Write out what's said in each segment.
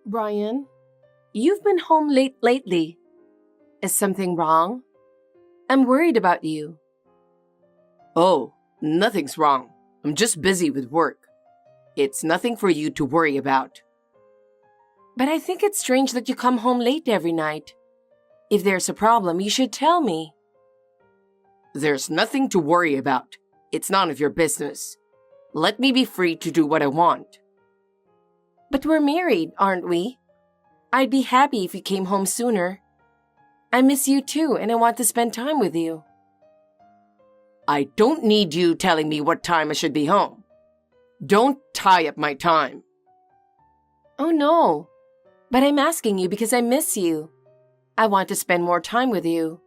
Brian, you've been home late lately. Is something wrong? I'm worried about you. Oh, nothing's wrong. I'm just busy with work. It's nothing for you to worry about. But I think it's strange that you come home late every night. If there's a problem, you should tell me. There's nothing to worry about. It's none of your business. Let me be free to do what I want. But we're married, aren't we? I'd be happy if you came home sooner. I miss you too, and I want to spend time with you. I don't need you telling me what time I should be home. Don't tie up my time. Oh no, but I'm asking you because I miss you. I want to spend more time with you.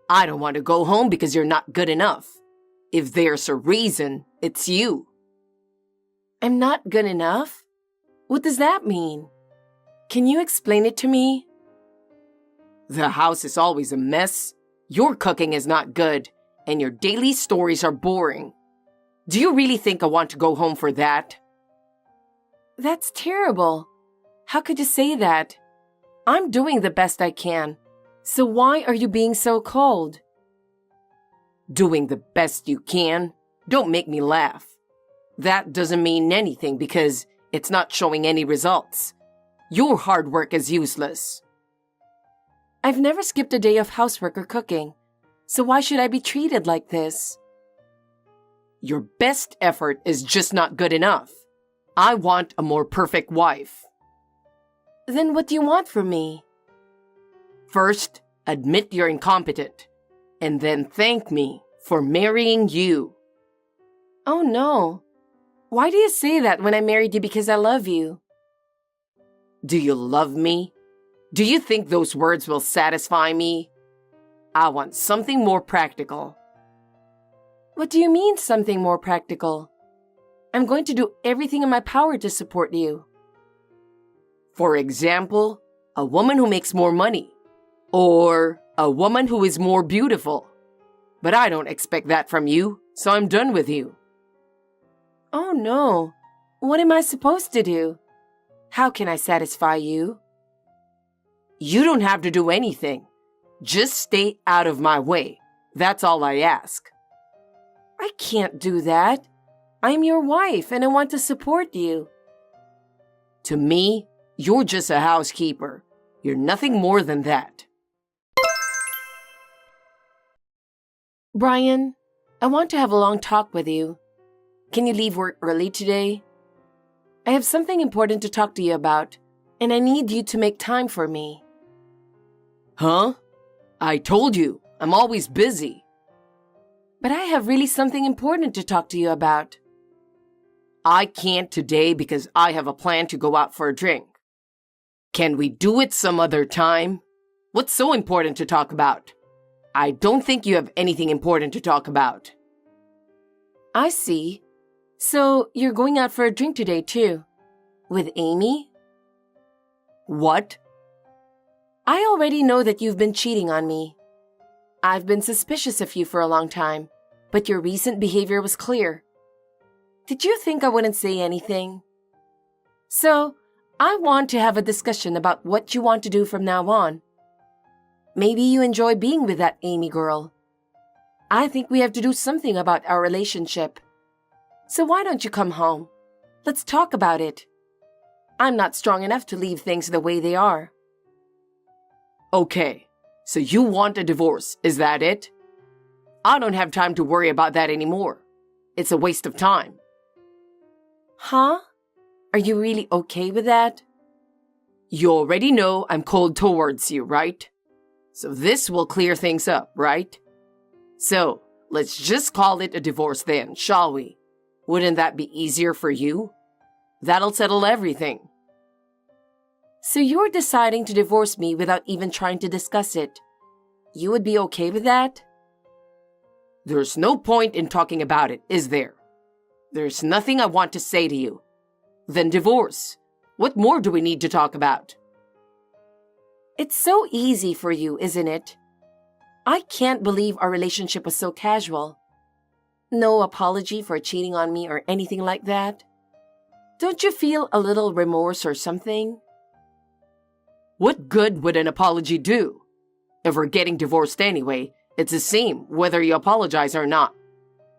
I don't want to go home because you're not good enough. If there's a reason, it's you. I'm not good enough? What does that mean? Can you explain it to me? The house is always a mess. Your cooking is not good, and your daily stories are boring. Do you really think I want to go home for that? That's terrible. How could you say that? I'm doing the best I can. So why are you being so cold? Doing the best you can? Don't make me laugh. That doesn't mean anything because it's not showing any results. Your hard work is useless. I've never skipped a day of housework or cooking, so why should I be treated like this? Your best effort is just not good enough. I want a more perfect wife. Then what do you want from me? First, admit you're incompetent, and then thank me for marrying you. Oh no. Why do you say that when I married you because I love you? Do you love me? Do you think those words will satisfy me? I want something more practical. What do you mean, something more practical? I'm going to do everything in my power to support you. For example, a woman who makes more money. Or a woman who is more beautiful. But I don't expect that from you, so I'm done with you. Oh no. What am I supposed to do? How can I satisfy you? You don't have to do anything. Just stay out of my way. That's all I ask. I can't do that. I'm your wife and I want to support you. To me, you're just a housekeeper. You're nothing more than that. Brian, I want to have a long talk with you. Can you leave work early today? I have something important to talk to you about, and I need you to make time for me. Huh? I told you, I'm always busy. But I have really something important to talk to you about. I can't today because I have a plan to go out for a drink. Can we do it some other time? What's so important to talk about? I don't think you have anything important to talk about. I see. So you're going out for a drink today too? With Amy? What? I already know that you've been cheating on me. I've been suspicious of you for a long time, but your recent behavior was clear. Did you think I wouldn't say anything? So, I want to have a discussion about what you want to do from now on. Maybe you enjoy being with that Amy girl. I think we have to do something about our relationship. So why don't you come home? Let's talk about it. I'm not strong enough to leave things the way they are. Okay, so you want a divorce, is that it? I don't have time to worry about that anymore. It's a waste of time. Huh? Are you really okay with that? You already know I'm cold towards you, right? So this will clear things up, right? So, let's just call it a divorce then, shall we? Wouldn't that be easier for you? That'll settle everything. So you're deciding to divorce me without even trying to discuss it. You would be okay with that? There's no point in talking about it, is there? There's nothing I want to say to you. Then divorce. What more do we need to talk about? It's so easy for you, isn't it? I can't believe our relationship was so casual. No apology for cheating on me or anything like that. Don't you feel a little remorse or something? What good would an apology do? If we're getting divorced anyway, it's the same whether you apologize or not.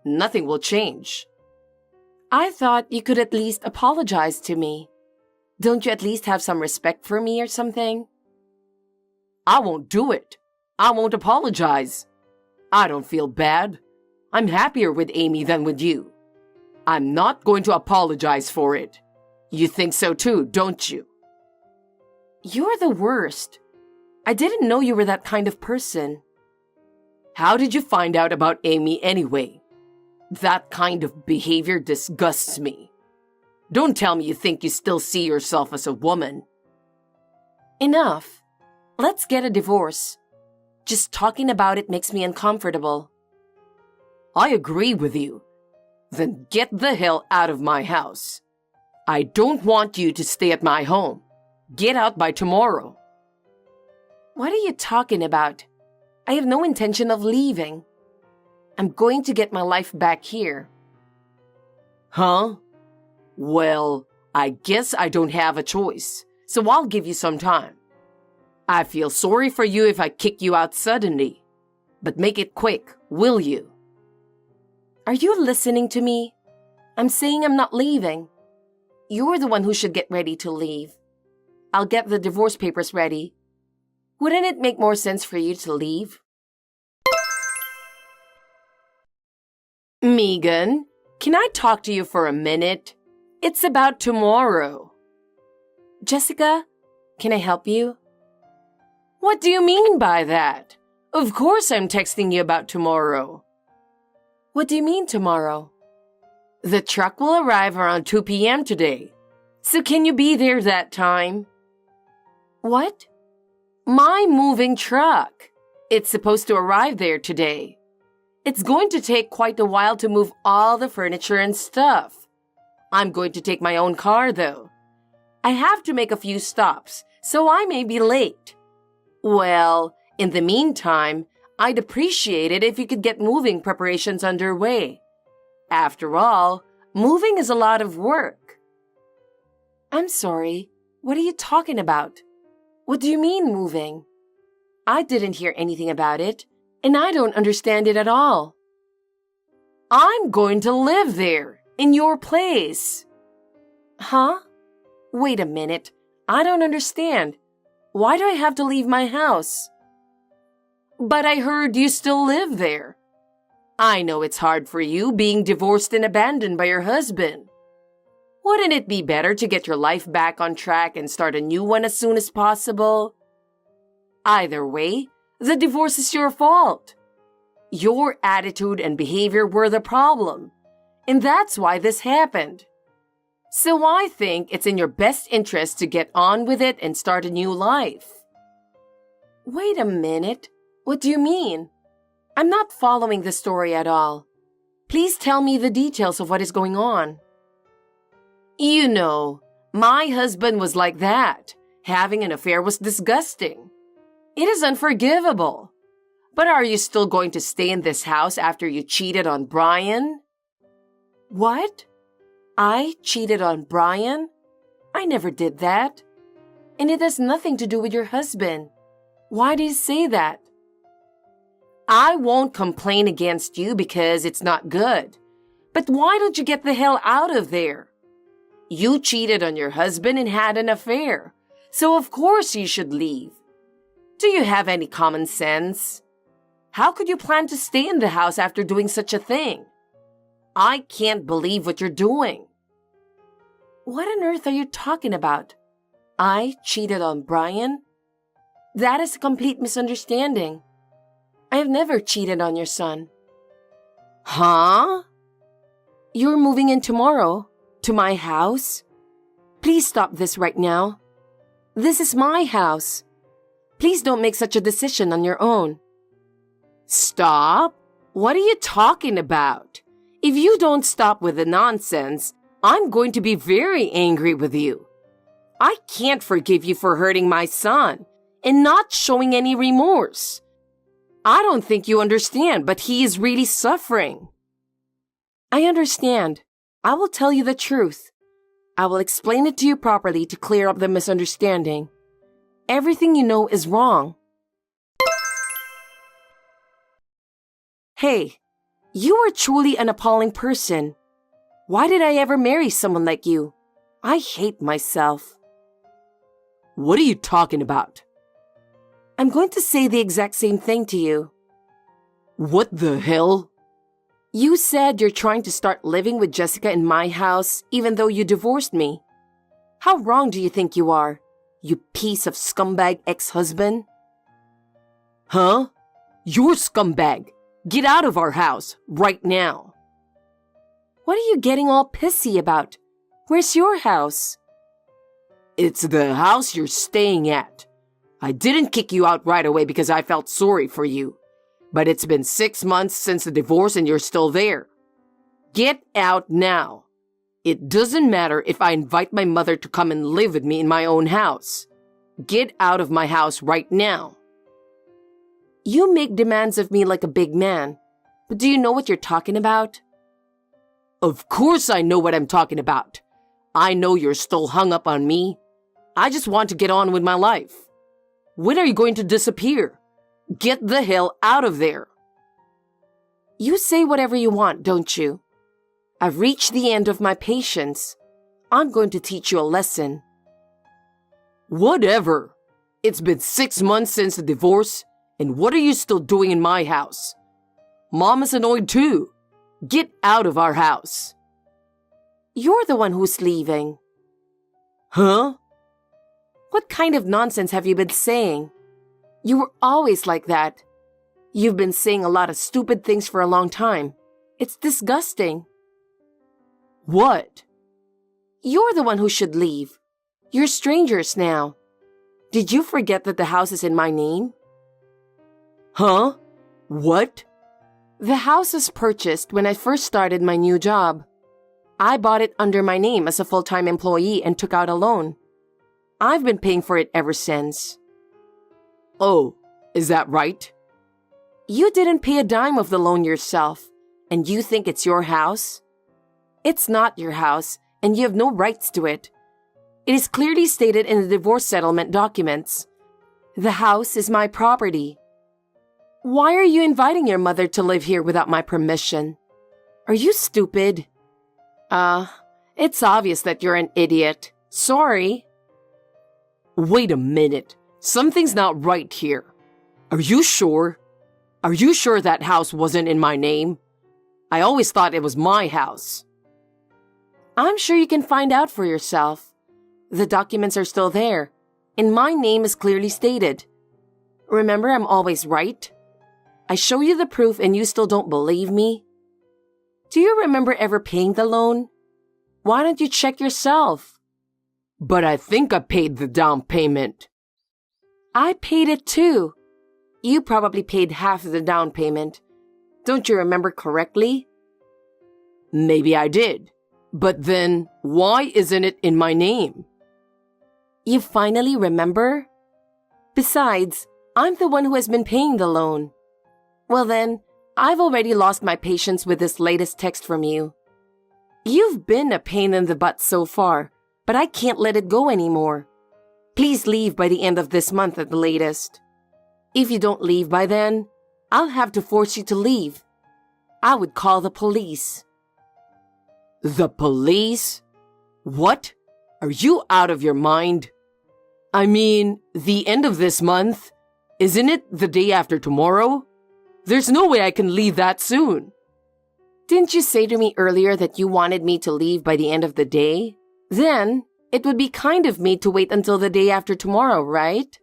Nothing will change. I thought you could at least apologize to me. Don't you at least have some respect for me or something? I won't do it. I won't apologize. I don't feel bad. I'm happier with Amy than with you. I'm not going to apologize for it. You think so too, don't you? You're the worst. I didn't know you were that kind of person. How did you find out about Amy anyway? That kind of behavior disgusts me. Don't tell me you think you still see yourself as a woman. Enough. Let's get a divorce. Just talking about it makes me uncomfortable. I agree with you. Then get the hell out of my house. I don't want you to stay at my home. Get out by tomorrow. What are you talking about? I have no intention of leaving. I'm going to get my life back here. Huh? Well, I guess I don't have a choice, so I'll give you some time. I feel sorry for you if I kick you out suddenly, but make it quick, will you? Are you listening to me? I'm saying I'm not leaving. You're the one who should get ready to leave. I'll get the divorce papers ready. Wouldn't it make more sense for you to leave? Megan, can I talk to you for a minute? It's about tomorrow. Jessica, can I help you? What do you mean by that? Of course I'm texting you about tomorrow. What do you mean tomorrow? The truck will arrive around 2 p.m. today. So can you be there that time? What? My moving truck. It's supposed to arrive there today. It's going to take quite a while to move all the furniture and stuff. I'm going to take my own car, though. I have to make a few stops, so I may be late. Well, in the meantime, I'd appreciate it if you could get moving preparations underway. After all, moving is a lot of work. I'm sorry. What are you talking about? What do you mean moving? I didn't hear anything about it, and I don't understand it at all. I'm going to live there, in your place. Huh? Wait a minute. I don't understand. Why do I have to leave my house? But I heard you still live there. I know it's hard for you being divorced and abandoned by your husband. Wouldn't it be better to get your life back on track and start a new one as soon as possible? Either way, the divorce is your fault. Your attitude and behavior were the problem, and that's why this happened. So I think it's in your best interest to get on with it and start a new life. Wait a minute. What do you mean? I'm not following the story at all. Please tell me the details of what is going on. You know, my husband was like that. Having an affair was disgusting. It is unforgivable. But are you still going to stay in this house after you cheated on Brian? What? I cheated on Brian? I never did that. And it has nothing to do with your husband. Why do you say that? I won't complain against you because it's not good. But why don't you get the hell out of there? You cheated on your husband and had an affair, so of course you should leave. Do you have any common sense? How could you plan to stay in the house after doing such a thing? I can't believe what you're doing. What on earth are you talking about? I cheated on Brian? That is a complete misunderstanding. I have never cheated on your son. Huh? You're moving in tomorrow to my house? Please stop this right now. This is my house. Please don't make such a decision on your own. Stop? What are you talking about? If you don't stop with the nonsense, I'm going to be very angry with you. I can't forgive you for hurting my son and not showing any remorse. I don't think you understand, but he is really suffering. I understand. I will tell you the truth. I will explain it to you properly to clear up the misunderstanding. Everything you know is wrong. Hey, you are truly an appalling person. Why did I ever marry someone like you? I hate myself. What are you talking about? I'm going to say the exact same thing to you. What the hell? You said you're trying to start living with Jessica in my house even though you divorced me. How wrong do you think you are, you piece of scumbag ex-husband? Huh? You're scumbag. Get out of our house right now. What are you getting all pissy about? Where's your house? It's the house you're staying at. I didn't kick you out right away because I felt sorry for you. But it's been 6 months since the divorce and you're still there. Get out now. It doesn't matter if I invite my mother to come and live with me in my own house. Get out of my house right now. You make demands of me like a big man, but do you know what you're talking about? Of course I know what I'm talking about. I know you're still hung up on me. I just want to get on with my life. When are you going to disappear? Get the hell out of there. You say whatever you want, don't you? I've reached the end of my patience. I'm going to teach you a lesson. Whatever. It's been 6 months since the divorce, and what are you still doing in my house? Mom is annoyed too. Get out of our house. You're the one who's leaving. Huh? What kind of nonsense have you been saying? You were always like that. You've been saying a lot of stupid things for a long time. It's disgusting. What? You're the one who should leave. You're strangers now. Did you forget that the house is in my name? Huh? What? The house was purchased when I first started my new job. I bought it under my name as a full-time employee and took out a loan. I've been paying for it ever since. Oh, is that right? You didn't pay a dime of the loan yourself, and you think it's your house? It's not your house, and you have no rights to it. It is clearly stated in the divorce settlement documents. The house is my property. Why are you inviting your mother to live here without my permission? Are you stupid? It's obvious that you're an idiot. Sorry. Wait a minute. Something's not right here. Are you sure? Are you sure that house wasn't in my name? I always thought it was my house. I'm sure you can find out for yourself. The documents are still there, and my name is clearly stated. Remember, I'm always right. I show you the proof and you still don't believe me? Do you remember ever paying the loan? Why don't you check yourself? But I think I paid the down payment. I paid it too. You probably paid half of the down payment. Don't you remember correctly? Maybe I did. But then, why isn't it in my name? You finally remember? Besides, I'm the one who has been paying the loan. Well then, I've already lost my patience with this latest text from you. You've been a pain in the butt so far, but I can't let it go anymore. Please leave by the end of this month at the latest. If you don't leave by then, I'll have to force you to leave. I would call the police. The police? What? Are you out of your mind? I mean, the end of this month? Isn't it the day after tomorrow? There's no way I can leave that soon. Didn't you say to me earlier that you wanted me to leave by the end of the day? Then, it would be kind of me to wait until the day after tomorrow, right?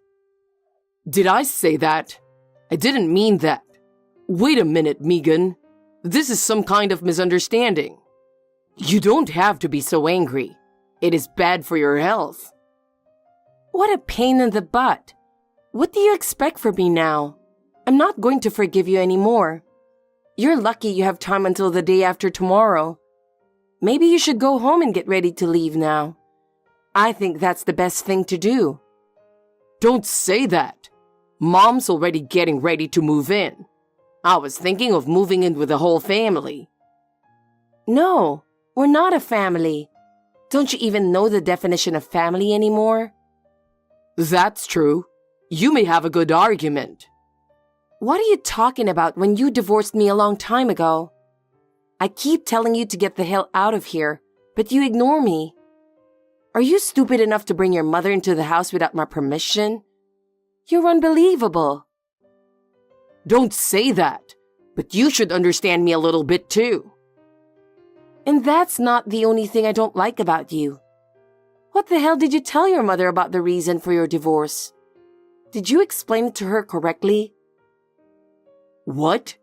Did I say that? I didn't mean that. Wait a minute, Megan. This is some kind of misunderstanding. You don't have to be so angry. It is bad for your health. What a pain in the butt. What do you expect from me now? I'm not going to forgive you anymore. You're lucky you have time until the day after tomorrow. Maybe you should go home and get ready to leave now. I think that's the best thing to do. Don't say that. Mom's already getting ready to move in. I was thinking of moving in with the whole family. No, we're not a family. Don't you even know the definition of family anymore? That's true. You may have a good argument. What are you talking about when you divorced me a long time ago? I keep telling you to get the hell out of here, but you ignore me. Are you stupid enough to bring your mother into the house without my permission? You're unbelievable. Don't say that, but you should understand me a little bit too. And that's not the only thing I don't like about you. What the hell did you tell your mother about the reason for your divorce? Did you explain it to her correctly? What?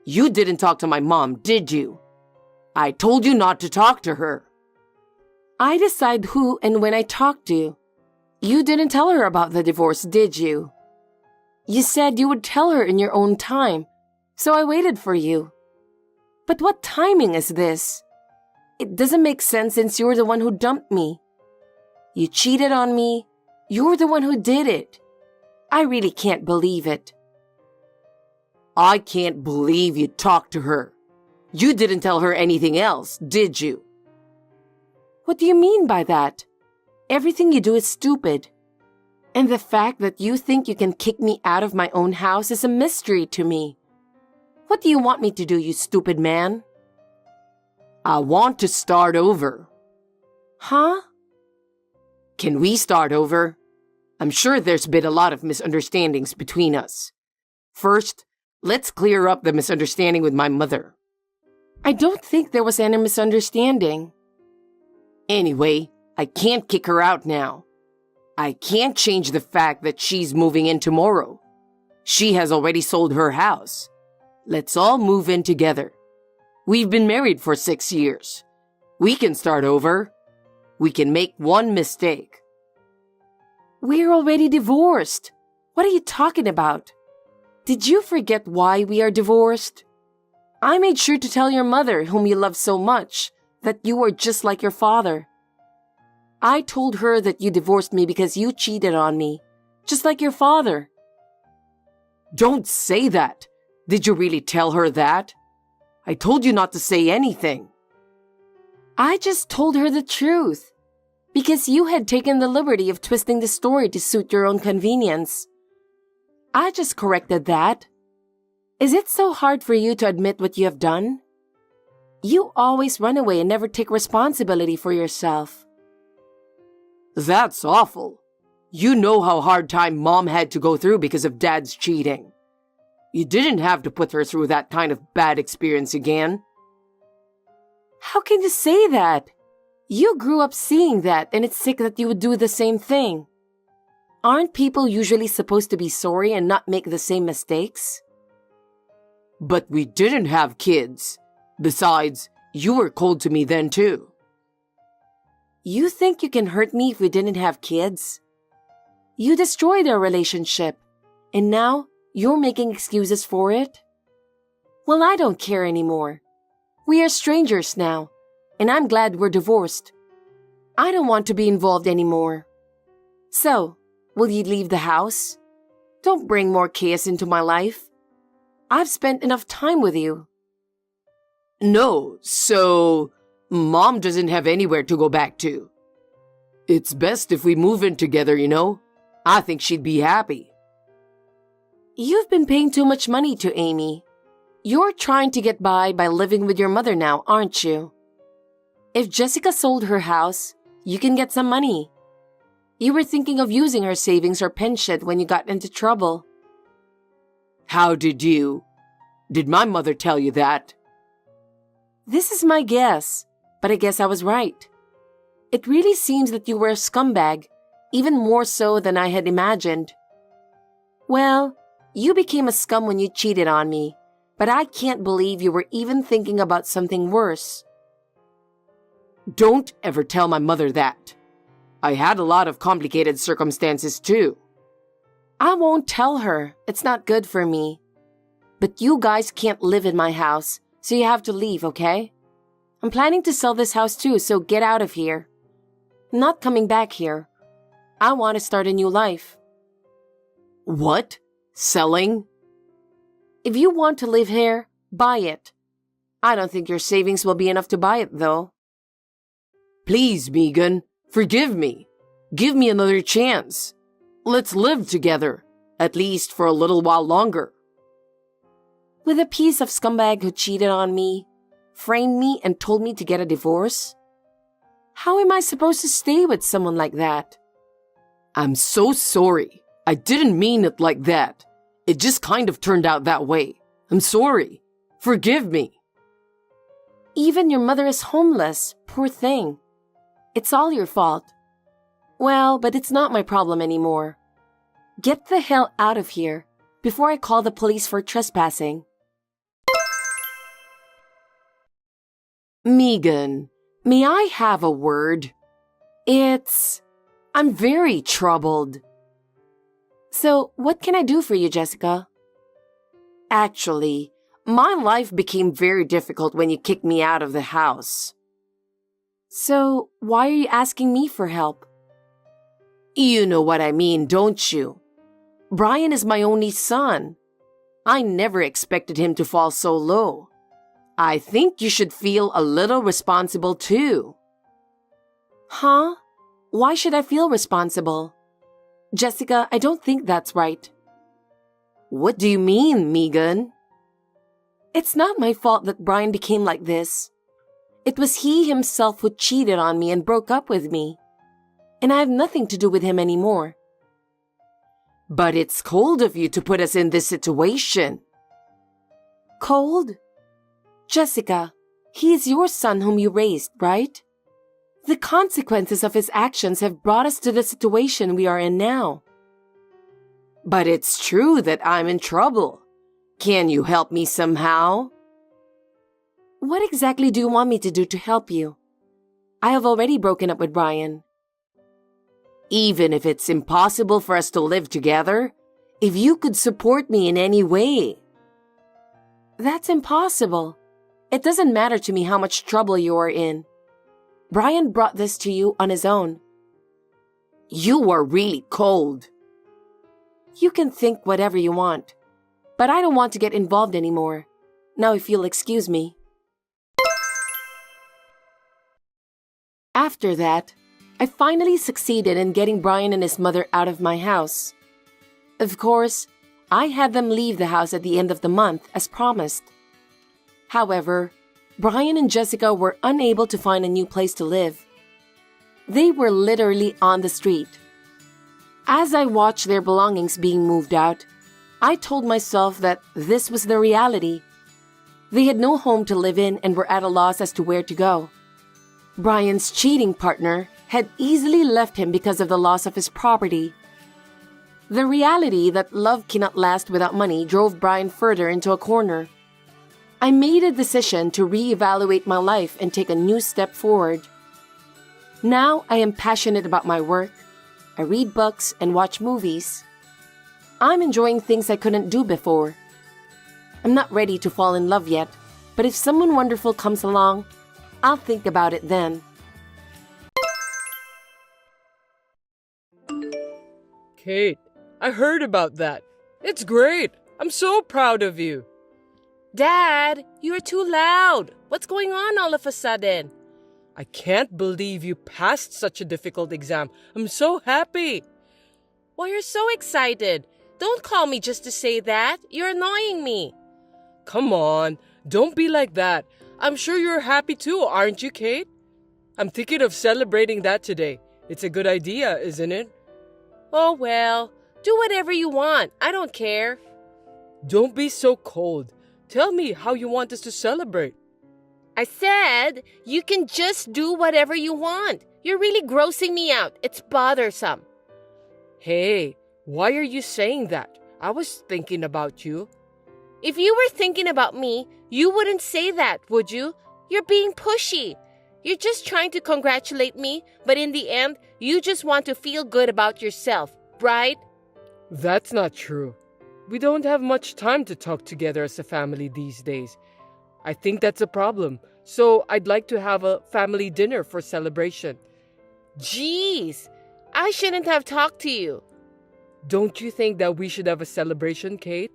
You didn't talk to my mom, did you? I told you not to talk to her. I decide who and when I talk to. You didn't tell her about the divorce, did you? You said you would tell her in your own time, so I waited for you. But what timing is this? It doesn't make sense since you're the one who dumped me. You cheated on me. You're the one who did it. I really can't believe it. I can't believe you talked to her. You didn't tell her anything else, did you? What do you mean by that? Everything you do is stupid. And the fact that you think you can kick me out of my own house is a mystery to me. What do you want me to do, you stupid man? I want to start over. Huh? Can we start over? I'm sure there's been a lot of misunderstandings between us. First, let's clear up the misunderstanding with my mother. I don't think there was any misunderstanding. Anyway, I can't kick her out now. I can't change the fact that she's moving in tomorrow. She has already sold her house. Let's all move in together. We've been married for 6 years. We can start over. We can make one mistake. We're already divorced. What are you talking about? Did you forget why we are divorced? I made sure to tell your mother, whom you love so much, that you are just like your father. I told her that you divorced me because you cheated on me, just like your father. Don't say that. Did you really tell her that? I told you not to say anything. I just told her the truth, because you had taken the liberty of twisting the story to suit your own convenience. I just corrected that. Is it so hard for you to admit what you have done? You always run away and never take responsibility for yourself. That's awful. You know how hard time Mom had to go through because of Dad's cheating. You didn't have to put her through that kind of bad experience again. How can you say that? You grew up seeing that, and it's sick that you would do the same thing. Aren't people usually supposed to be sorry and not make the same mistakes? But we didn't have kids. Besides, you were cold to me then too. You think you can hurt me if we didn't have kids? You destroyed our relationship, and now you're making excuses for it? Well, I don't care anymore. We are strangers now, and I'm glad we're divorced. I don't want to be involved anymore. So, will you leave the house? Don't bring more chaos into my life. I've spent enough time with you. No, so Mom doesn't have anywhere to go back to. It's best if we move in together, you know? I think she'd be happy. You've been paying too much money to Amy. You're trying to get by living with your mother now, aren't you? If Jessica sold her house, you can get some money. You were thinking of using her savings or pension when you got into trouble. How did you? Did my mother tell you that? This is my guess, but I guess I was right. It really seems that you were a scumbag, even more so than I had imagined. Well, you became a scum when you cheated on me, but I can't believe you were even thinking about something worse. Don't ever tell my mother that. I had a lot of complicated circumstances too. I won't tell her. It's not good for me. But you guys can't live in my house, so you have to leave, okay? I'm planning to sell this house too, so get out of here. I'm not coming back here. I want to start a new life. What? Selling? If you want to live here, buy it. I don't think your savings will be enough to buy it, though. Please, Megan, forgive me. Give me another chance. Let's live together, at least for a little while longer. With a piece of scumbag who cheated on me, framed me, and told me to get a divorce? How am I supposed to stay with someone like that? I'm so sorry. I didn't mean it like that. It just kind of turned out that way. I'm sorry. Forgive me. Even your mother is homeless, poor thing. It's all your fault. Well, but it's not my problem anymore. Get the hell out of here before I call the police for trespassing. Megan, may I have a word? I'm very troubled. So, what can I do for you, Jessica? Actually, my life became very difficult when you kicked me out of the house. So, why are you asking me for help? You know what I mean, don't you? Brian is my only son. I never expected him to fall so low. I think you should feel a little responsible too. Huh? Why should I feel responsible? Jessica, I don't think that's right. What do you mean, Megan? It's not my fault that Brian became like this. It was he himself who cheated on me and broke up with me. And I have nothing to do with him anymore. But it's cold of you to put us in this situation. Cold? Jessica, he is your son whom you raised, right? The consequences of his actions have brought us to the situation we are in now. But it's true that I'm in trouble. Can you help me somehow? What exactly do you want me to do to help you? I have already broken up with Brian. Even if it's impossible for us to live together, if you could support me in any way. That's impossible. It doesn't matter to me how much trouble you are in. Brian brought this to you on his own. You are really cold. You can think whatever you want, but I don't want to get involved anymore. Now if you'll excuse me. After that, I finally succeeded in getting Brian and his mother out of my house. Of course, I had them leave the house at the end of the month as promised. However, Brian and Jessica were unable to find a new place to live. They were literally on the street. As I watched their belongings being moved out, I told myself that this was the reality. They had no home to live in and were at a loss as to where to go. Brian's cheating partner had easily left him because of the loss of his property. The reality that love cannot last without money drove Brian further into a corner. I made a decision to reevaluate my life and take a new step forward. Now I am passionate about my work. I read books and watch movies. I'm enjoying things I couldn't do before. I'm not ready to fall in love yet, but if someone wonderful comes along, I'll think about it then. Kate, I heard about that. It's great. I'm so proud of you. Dad, you are too loud. What's going on all of a sudden? I can't believe you passed such a difficult exam. I'm so happy. Why, you're so excited. Don't call me just to say that. You're annoying me. Come on, don't be like that. I'm sure you're happy too, aren't you, Kate? I'm thinking of celebrating that today. It's a good idea, isn't it? Oh, well, do whatever you want. I don't care. Don't be so cold. Tell me how you want us to celebrate. I said you can just do whatever you want. You're really grossing me out. It's bothersome. Hey, why are you saying that? I was thinking about you. If you were thinking about me, you wouldn't say that, would you? You're being pushy. You're just trying to congratulate me, but in the end, you just want to feel good about yourself, right? That's not true. We don't have much time to talk together as a family these days. I think that's a problem. So I'd like to have a family dinner for celebration. Jeez, I shouldn't have talked to you. Don't you think that we should have a celebration, Kate?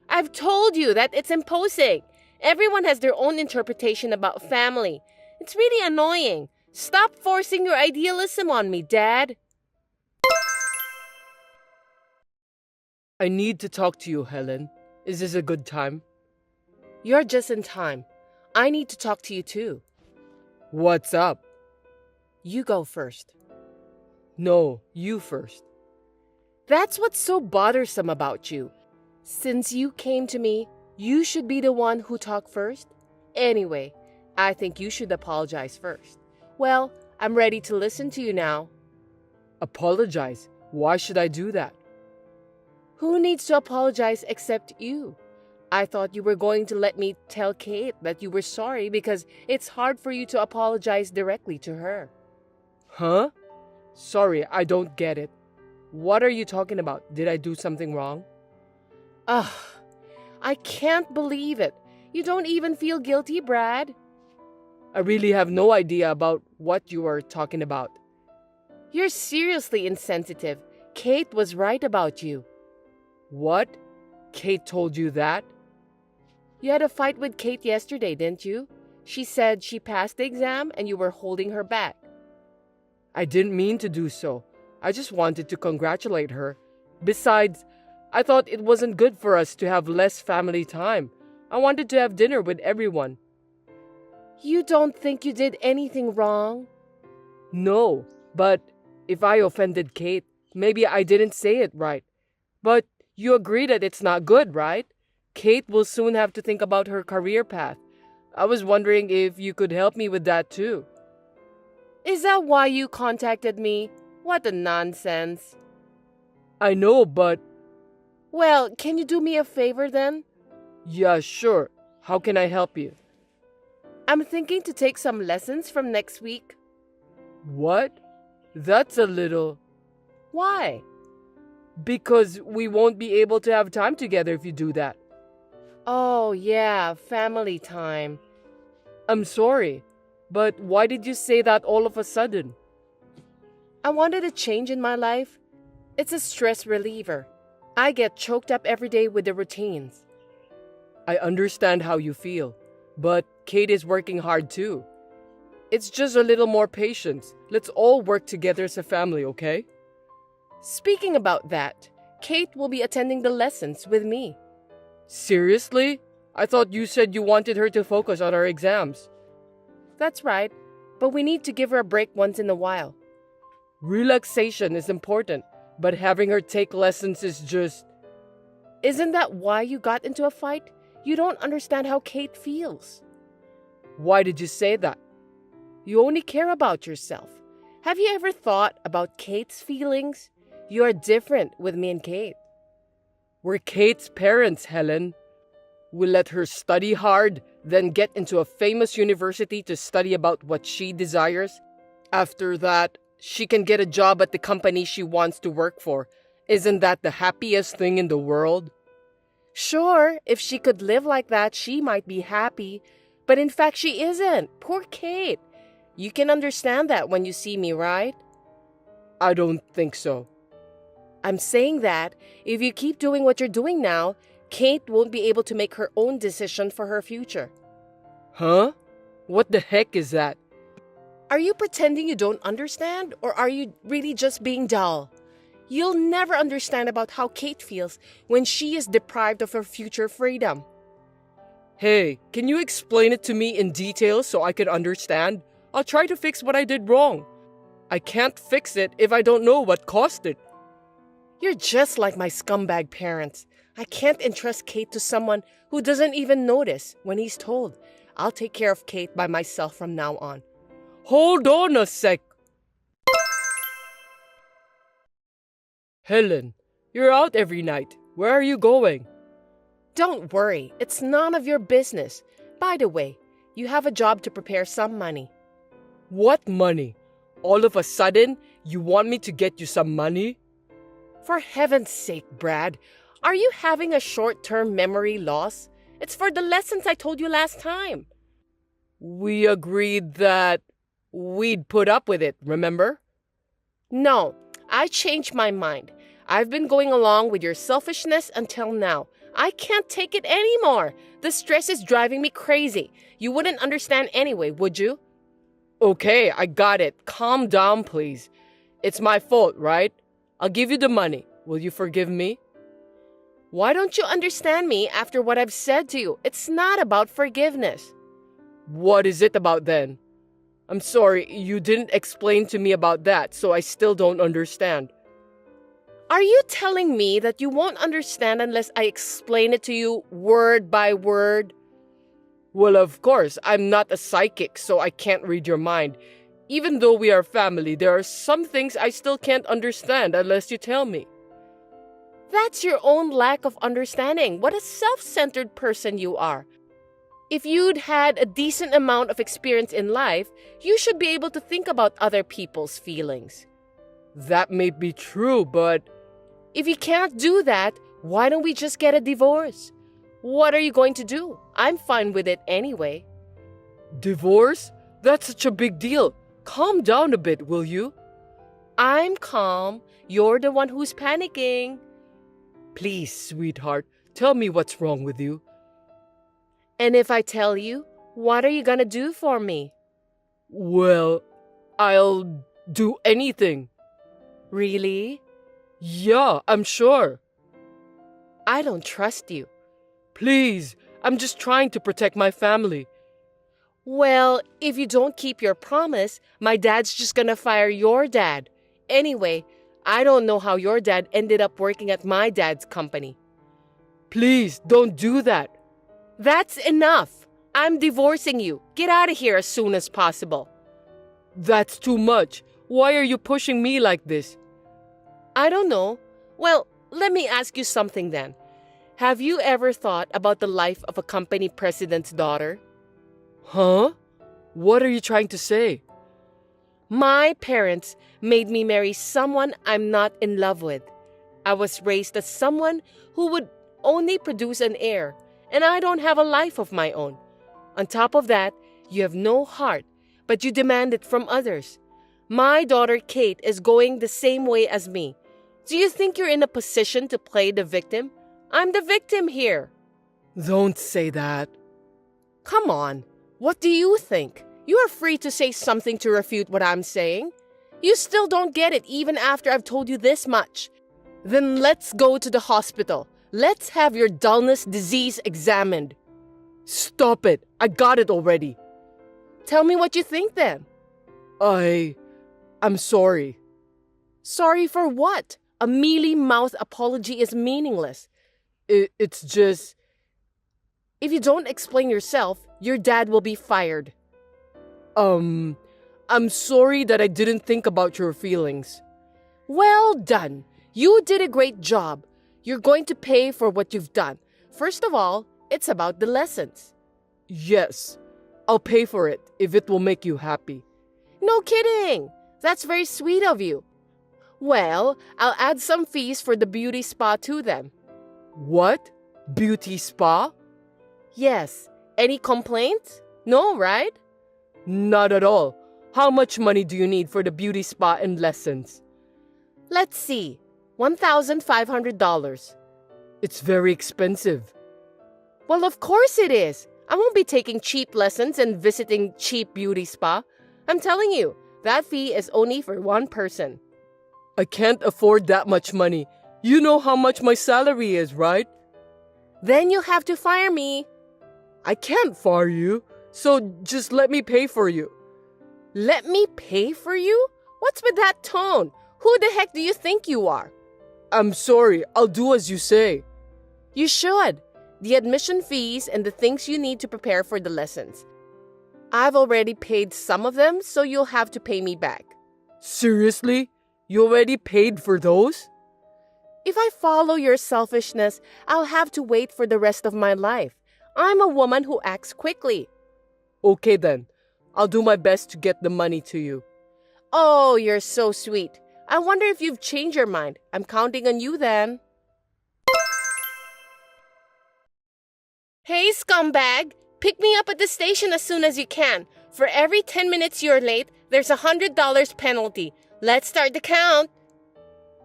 I've told you that it's imposing. Everyone has their own interpretation about family. It's really annoying. Stop forcing your idealism on me, Dad. I need to talk to you, Helen. Is this a good time? You're just in time. I need to talk to you too. What's up? You go first. No, you first. That's what's so bothersome about you. Since you came to me, you should be the one who talked first. Anyway, I think you should apologize first. Well, I'm ready to listen to you now. Apologize? Why should I do that? Who needs to apologize except you? I thought you were going to let me tell Kate that you were sorry because it's hard for you to apologize directly to her. Huh? Sorry, I don't get it. What are you talking about? Did I do something wrong? Ugh, I can't believe it. You don't even feel guilty, Brad. I really have no idea about what you are talking about. You're seriously insensitive. Kate was right about you. What? Kate told you that? You had a fight with Kate yesterday, didn't you? She said she passed the exam and you were holding her back. I didn't mean to do so. I just wanted to congratulate her. Besides, I thought it wasn't good for us to have less family time. I wanted to have dinner with everyone. You don't think you did anything wrong? No, but if I offended Kate, maybe I didn't say it right. But you agree that it's not good, right? Kate will soon have to think about her career path. I was wondering if you could help me with that too. Is that why you contacted me? What a nonsense. I know, but... Well, can you do me a favor then? Yeah, sure. How can I help you? I'm thinking to take some lessons from next week. What? That's a little... Why? Because we won't be able to have time together if you do that. Oh, yeah, family time. I'm sorry, but why did you say that all of a sudden? I wanted a change in my life. It's a stress reliever. I get choked up every day with the routines. I understand how you feel, but Kate is working hard too. It's just a little more patience. Let's all work together as a family, okay? Speaking about that, Kate will be attending the lessons with me. Seriously? I thought you said you wanted her to focus on our exams. That's right, but we need to give her a break once in a while. Relaxation is important, but having her take lessons is just... Isn't that why you got into a fight? You don't understand how Kate feels. Why did you say that? You only care about yourself. Have you ever thought about Kate's feelings? You are different with me and Kate. We're Kate's parents, Helen. We let her study hard, then get into a famous university to study about what she desires. After that, she can get a job at the company she wants to work for. Isn't that the happiest thing in the world? Sure, if she could live like that, she might be happy. But in fact, she isn't. Poor Kate. You can understand that when you see me, right? I don't think so. I'm saying that if you keep doing what you're doing now, Kate won't be able to make her own decision for her future. Huh? What the heck is that? Are you pretending you don't understand, or are you really just being dull? You'll never understand about how Kate feels when she is deprived of her future freedom. Hey, can you explain it to me in detail so I can understand? I'll try to fix what I did wrong. I can't fix it if I don't know what caused it. You're just like my scumbag parents. I can't entrust Kate to someone who doesn't even notice when he's told. I'll take care of Kate by myself from now on. Hold on a sec. Helen, you're out every night. Where are you going? Don't worry, it's none of your business. By the way, you have a job to prepare some money. What money? All of a sudden, you want me to get you some money? For heaven's sake, Brad, are you having a short-term memory loss? It's for the lessons I told you last time. We agreed that we'd put up with it, remember? No, I changed my mind. I've been going along with your selfishness until now. I can't take it anymore. The stress is driving me crazy. You wouldn't understand anyway, would you? Okay, I got it. Calm down, please. It's my fault, right? I'll give you the money. Will you forgive me? Why don't you understand me after what I've said to you? It's not about forgiveness. What is it about then? I'm sorry, you didn't explain to me about that, so I still don't understand. Are you telling me that you won't understand unless I explain it to you word by word? Well, of course, I'm not a psychic, so I can't read your mind. Even though we are family, there are some things I still can't understand unless you tell me. That's your own lack of understanding. What a self-centered person you are. If you'd had a decent amount of experience in life, you should be able to think about other people's feelings. That may be true, but... If you can't do that, why don't we just get a divorce? What are you going to do? I'm fine with it anyway. Divorce? That's such a big deal. Calm down a bit, will you? I'm calm. You're the one who's panicking. Please, sweetheart, tell me what's wrong with you. And if I tell you, what are you gonna do for me? Well, I'll do anything. Really? Yeah, I'm sure. I don't trust you. Please, I'm just trying to protect my family. Well, if you don't keep your promise, my dad's just gonna fire your dad. Anyway, I don't know how your dad ended up working at my dad's company. Please, don't do that. That's enough. I'm divorcing you. Get out of here as soon as possible. That's too much. Why are you pushing me like this? I don't know. Well, let me ask you something then. Have you ever thought about the life of a company president's daughter? Huh? What are you trying to say? My parents made me marry someone I'm not in love with. I was raised as someone who would only produce an heir, and I don't have a life of my own. On top of that, you have no heart, but you demand it from others. My daughter Kate is going the same way as me. Do you think you're in a position to play the victim? I'm the victim here. Don't say that. Come on. What do you think? You are free to say something to refute what I'm saying. You still don't get it even after I've told you this much. Then let's go to the hospital. Let's have your dullness disease examined. Stop it. I got it already. Tell me what you think then. I'm sorry. Sorry for what? A mealy-mouthed apology is meaningless. It's just... If you don't explain yourself, your dad will be fired. I'm sorry that I didn't think about your feelings. Well done. You did a great job. You're going to pay for what you've done. First of all, it's about the lessons. Yes, I'll pay for it if it will make you happy. No kidding. That's very sweet of you. Well, I'll add some fees for the beauty spa too then. What? Beauty spa? Yes. Any complaints? No, right? Not at all. How much money do you need for the beauty spa and lessons? Let's see. $1,500. It's very expensive. Well, of course it is. I won't be taking cheap lessons and visiting cheap beauty spa. I'm telling you, that fee is only for one person. I can't afford that much money. You know how much my salary is, right? Then you'll have to fire me. I can't fire you, so just let me pay for you. Let me pay for you? What's with that tone? Who the heck do you think you are? I'm sorry, I'll do as you say. You should. The admission fees and the things you need to prepare for the lessons. I've already paid some of them, so you'll have to pay me back. Seriously? You already paid for those? If I follow your selfishness, I'll have to wait for the rest of my life. I'm a woman who acts quickly. Okay then. I'll do my best to get the money to you. Oh, you're so sweet. I wonder if you've changed your mind. I'm counting on you then. Hey, scumbag! Pick me up at the station as soon as you can. For every 10 minutes you're late, there's a $100 penalty. Let's start the count.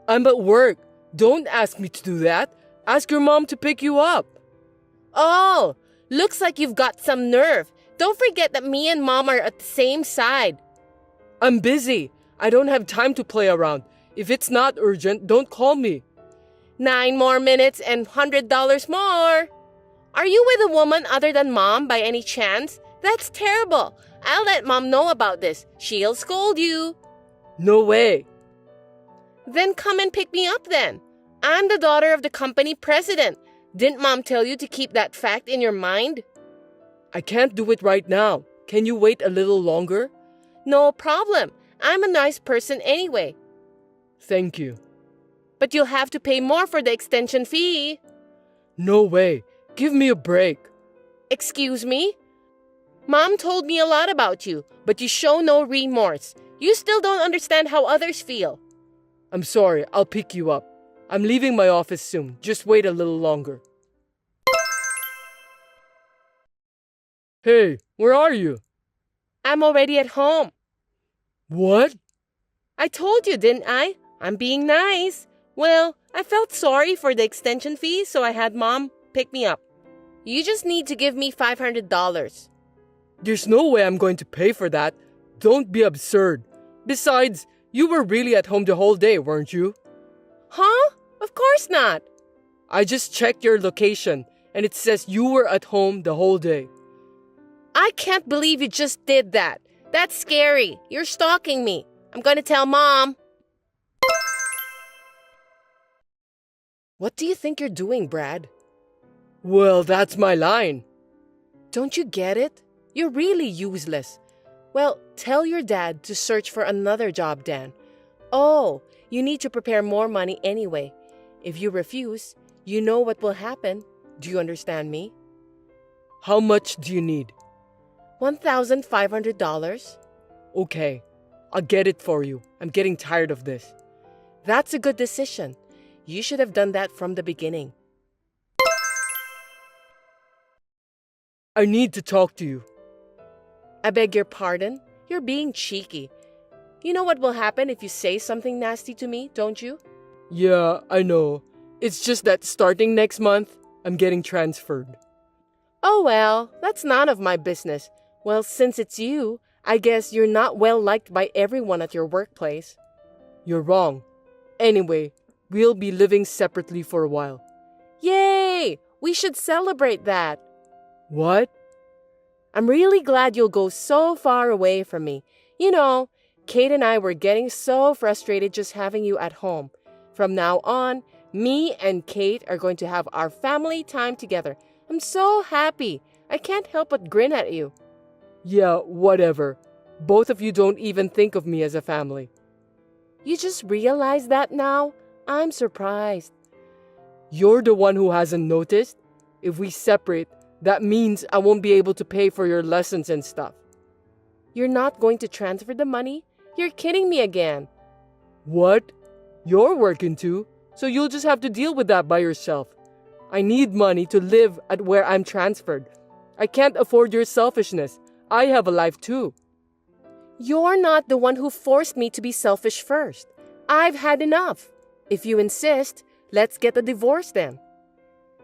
I'm at work. Don't ask me to do that. Ask your mom to pick you up. Oh, looks like you've got some nerve. Don't forget that me and Mom are at the same side. I'm busy. I don't have time to play around. If it's not urgent, don't call me. 9 more minutes and $100 more. Are you with a woman other than Mom by any chance? That's terrible. I'll let Mom know about this. She'll scold you. No way. Then come and pick me up then. I'm the daughter of the company president. Didn't Mom tell you to keep that fact in your mind? I can't do it right now. Can you wait a little longer? No problem. I'm a nice person anyway. Thank you. But you'll have to pay more for the extension fee. No way. Give me a break. Excuse me? Mom told me a lot about you, but you show no remorse. You still don't understand how others feel. I'm sorry. I'll pick you up. I'm leaving my office soon. Just wait a little longer. Hey, where are you? I'm already at home. What? I told you, didn't I? I'm being nice. Well, I felt sorry for the extension fee, so I had Mom pick me up. You just need to give me $500. There's no way I'm going to pay for that. Don't be absurd. Besides, you were really at home the whole day, weren't you? Huh? Of course not. I just checked your location, and it says you were at home the whole day. I can't believe you just did that. That's scary. You're stalking me. I'm going to tell Mom. What do you think you're doing, Brad? Well, that's my line. Don't you get it? You're really useless. Well, tell your dad to search for another job, Dan. Oh, you need to prepare more money anyway. If you refuse, you know what will happen. Do you understand me? How much do you need? $1,500. Okay, I'll get it for you. I'm getting tired of this. That's a good decision. You should have done that from the beginning. I need to talk to you. I beg your pardon? You're being cheeky. You know what will happen if you say something nasty to me, don't you? Yeah, I know. It's just that starting next month, I'm getting transferred. Oh well, that's none of my business. Well, since it's you, I guess you're not well liked by everyone at your workplace. You're wrong. Anyway, we'll be living separately for a while. Yay! We should celebrate that. What? I'm really glad you'll go so far away from me. You know, Kate and I were getting so frustrated just having you at home. From now on, me and Kate are going to have our family time together. I'm so happy. I can't help but grin at you. Yeah, whatever. Both of you don't even think of me as a family. You just realize that now? I'm surprised. You're the one who hasn't noticed. If we separate, that means I won't be able to pay for your lessons and stuff. You're not going to transfer the money? You're kidding me again. What? You're working too, so you'll just have to deal with that by yourself. I need money to live at where I'm transferred. I can't afford your selfishness. I have a life too. You're not the one who forced me to be selfish first. I've had enough. If you insist, let's get a divorce then.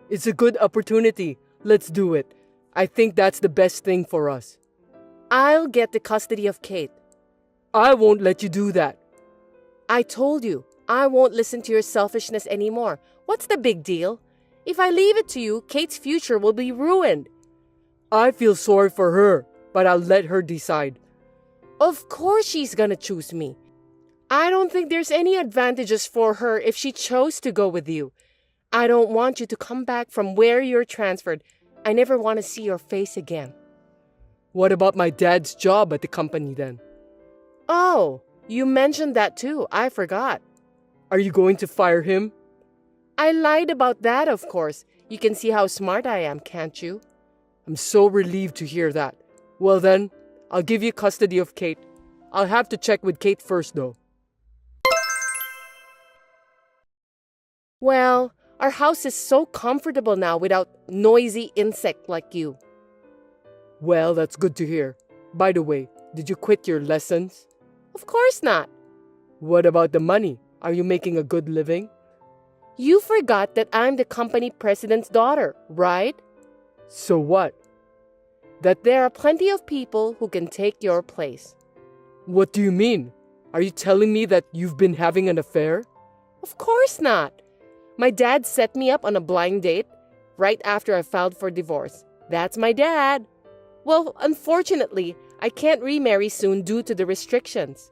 It's a good opportunity. Let's do it. I think that's the best thing for us. I'll get the custody of Kate. I won't let you do that. I told you, I won't listen to your selfishness anymore. What's the big deal? If I leave it to you, Kate's future will be ruined. I feel sorry for her, but I'll let her decide. Of course she's gonna choose me. I don't think there's any advantages for her if she chose to go with you. I don't want you to come back from where you're transferred. I never want to see your face again. What about my dad's job at the company then? Oh, you mentioned that too. I forgot. Are you going to fire him? I lied about that, of course. You can see how smart I am, can't you? I'm so relieved to hear that. Well then, I'll give you custody of Kate. I'll have to check with Kate first though. Well, our house is so comfortable now without noisy insect like you. Well, that's good to hear. By the way, did you quit your lessons? Of course not. What about the money? Are you making a good living? You forgot that I'm the company president's daughter, right? So what? That there are plenty of people who can take your place. What do you mean? Are you telling me that you've been having an affair? Of course not. My dad set me up on a blind date right after I filed for divorce. That's my dad. Well, unfortunately, I can't remarry soon due to the restrictions.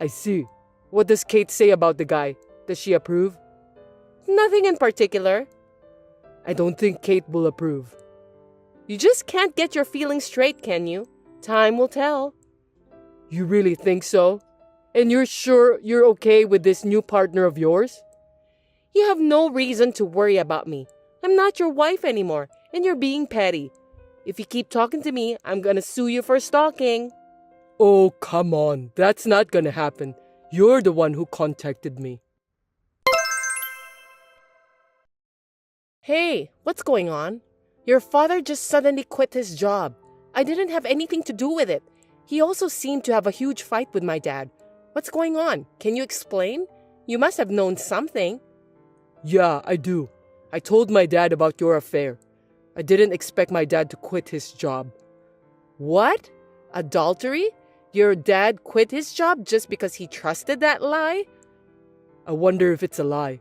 I see. What does Kate say about the guy? Does she approve? Nothing in particular. I don't think Kate will approve. You just can't get your feelings straight, can you? Time will tell. You really think so? And you're sure you're okay with this new partner of yours? You have no reason to worry about me. I'm not your wife anymore, and you're being petty. If you keep talking to me, I'm gonna sue you for stalking. Oh, come on. That's not gonna happen. You're the one who contacted me. Hey, what's going on? Your father just suddenly quit his job. I didn't have anything to do with it. He also seemed to have a huge fight with my dad. What's going on? Can you explain? You must have known something. Yeah, I do. I told my dad about your affair. I didn't expect my dad to quit his job. What? Adultery? Your dad quit his job just because he trusted that lie? I wonder if it's a lie.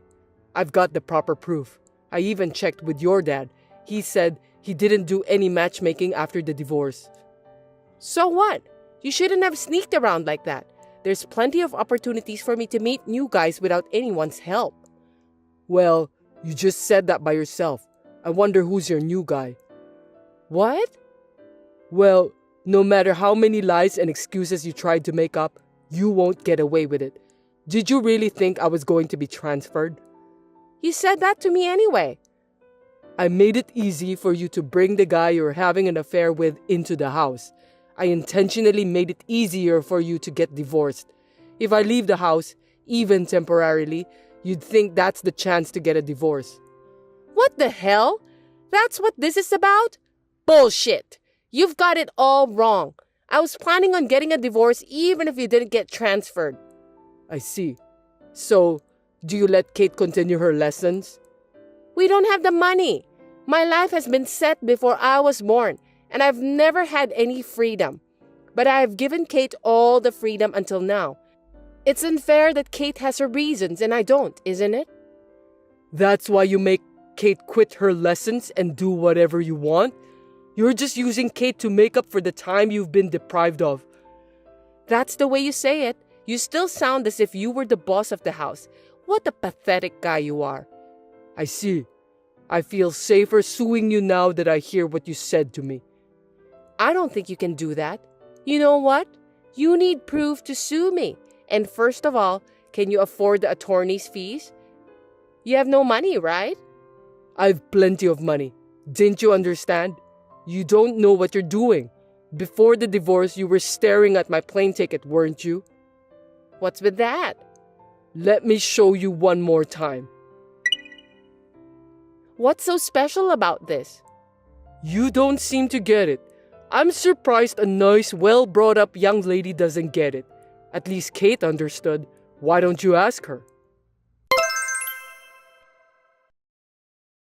I've got the proper proof. I even checked with your dad. He said he didn't do any matchmaking after the divorce. So what? You shouldn't have sneaked around like that. There's plenty of opportunities for me to meet new guys without anyone's help. Well, you just said that by yourself. I wonder who's your new guy. What? Well, no matter how many lies and excuses you tried to make up, you won't get away with it. Did you really think I was going to be transferred? You said that to me anyway. I made it easy for you to bring the guy you're having an affair with into the house. I intentionally made it easier for you to get divorced. If I leave the house, even temporarily, you'd think that's the chance to get a divorce. What the hell? That's what this is about? Bullshit. You've got it all wrong. I was planning on getting a divorce even if you didn't get transferred. I see. So, do you let Kate continue her lessons? We don't have the money. My life has been set before I was born, and I've never had any freedom. But I have given Kate all the freedom until now. It's unfair that Kate has her reasons and I don't, isn't it? That's why you make Kate quit her lessons and do whatever you want? You're just using Kate to make up for the time you've been deprived of. That's the way you say it. You still sound as if you were the boss of the house. What a pathetic guy you are. I see. I feel safer suing you now that I hear what you said to me. I don't think you can do that. You know what? You need proof to sue me. And first of all, can you afford the attorney's fees? You have no money, right? I've plenty of money. Didn't you understand? You don't know what you're doing. Before the divorce, you were staring at my plane ticket, weren't you? What's with that? Let me show you one more time. What's so special about this? You don't seem to get it. I'm surprised a nice, well-brought-up young lady doesn't get it. At least Kate understood. Why don't you ask her?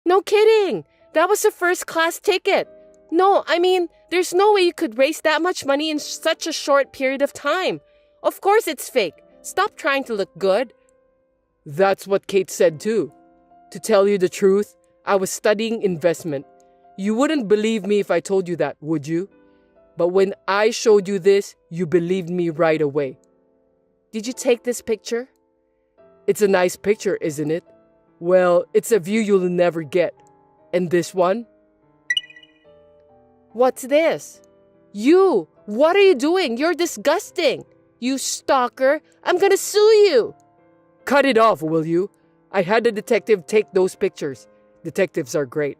No kidding! That was a first-class ticket. No, I mean, there's no way you could raise that much money in such a short period of time. Of course it's fake. Stop trying to look good. That's what Kate said too. To tell you the truth, I was studying investment. You wouldn't believe me if I told you that, would you? But when I showed you this, you believed me right away. Did you take this picture? It's a nice picture, isn't it? Well, it's a view you'll never get. And this one? What's this? You! What are you doing? You're disgusting! You stalker! I'm gonna sue you! Cut it off, will you? I had a detective take those pictures. Detectives are great.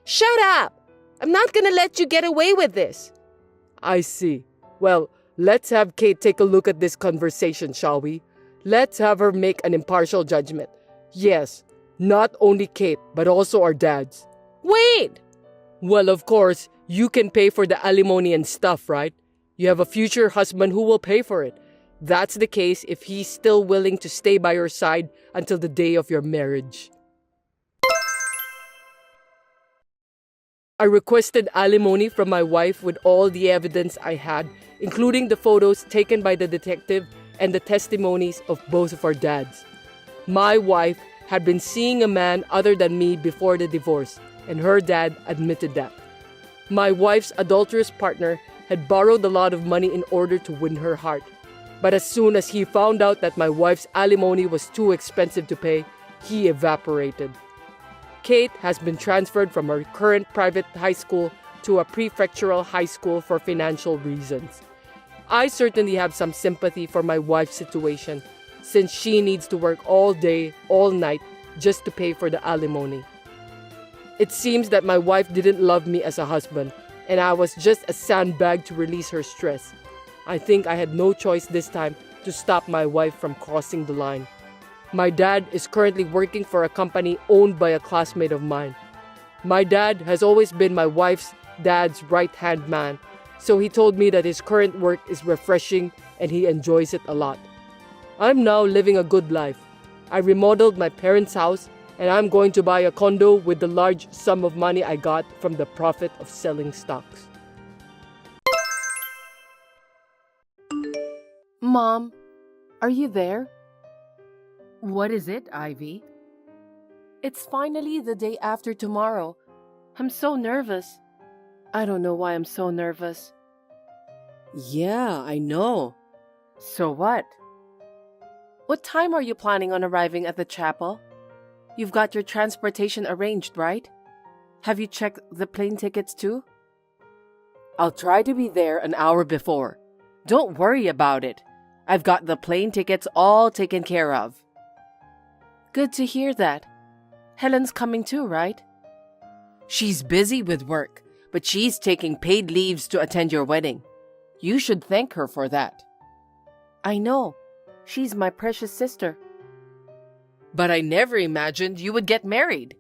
Shut up! I'm not gonna let you get away with this. I see. Well, let's have Kate take a look at this conversation, shall we? Let's have her make an impartial judgment. Yes, not only Kate, but also our dads. Wait! Well, of course, you can pay for the alimony and stuff, right? You have a future husband who will pay for it. That's the case if he's still willing to stay by your side until the day of your marriage. I requested alimony from my wife with all the evidence I had, including the photos taken by the detective and the testimonies of both of our dads. My wife had been seeing a man other than me before the divorce, and her dad admitted that. My wife's adulterous partner had borrowed a lot of money in order to win her heart. But as soon as he found out that my wife's alimony was too expensive to pay, he evaporated. Kate has been transferred from her current private high school to a prefectural high school for financial reasons. I certainly have some sympathy for my wife's situation, since she needs to work all day, all night, just to pay for the alimony. It seems that my wife didn't love me as a husband, and I was just a sandbag to release her stress. I think I had no choice this time to stop my wife from crossing the line. My dad is currently working for a company owned by a classmate of mine. My dad has always been my wife's dad's right-hand man, so he told me that his current work is refreshing and he enjoys it a lot. I'm now living a good life. I remodeled my parents' house, and I'm going to buy a condo with the large sum of money I got from the profit of selling stocks. Mom, are you there? What is it, Ivy? It's finally the day after tomorrow. I'm so nervous. I don't know why I'm so nervous. Yeah, I know. So what? What time are you planning on arriving at the chapel? You've got your transportation arranged, right? Have you checked the plane tickets too? I'll try to be there an hour before. Don't worry about it. I've got the plane tickets all taken care of. Good to hear that. Helen's coming too, right? She's busy with work, but she's taking paid leaves to attend your wedding. You should thank her for that. I know. She's my precious sister. But I never imagined you would get married.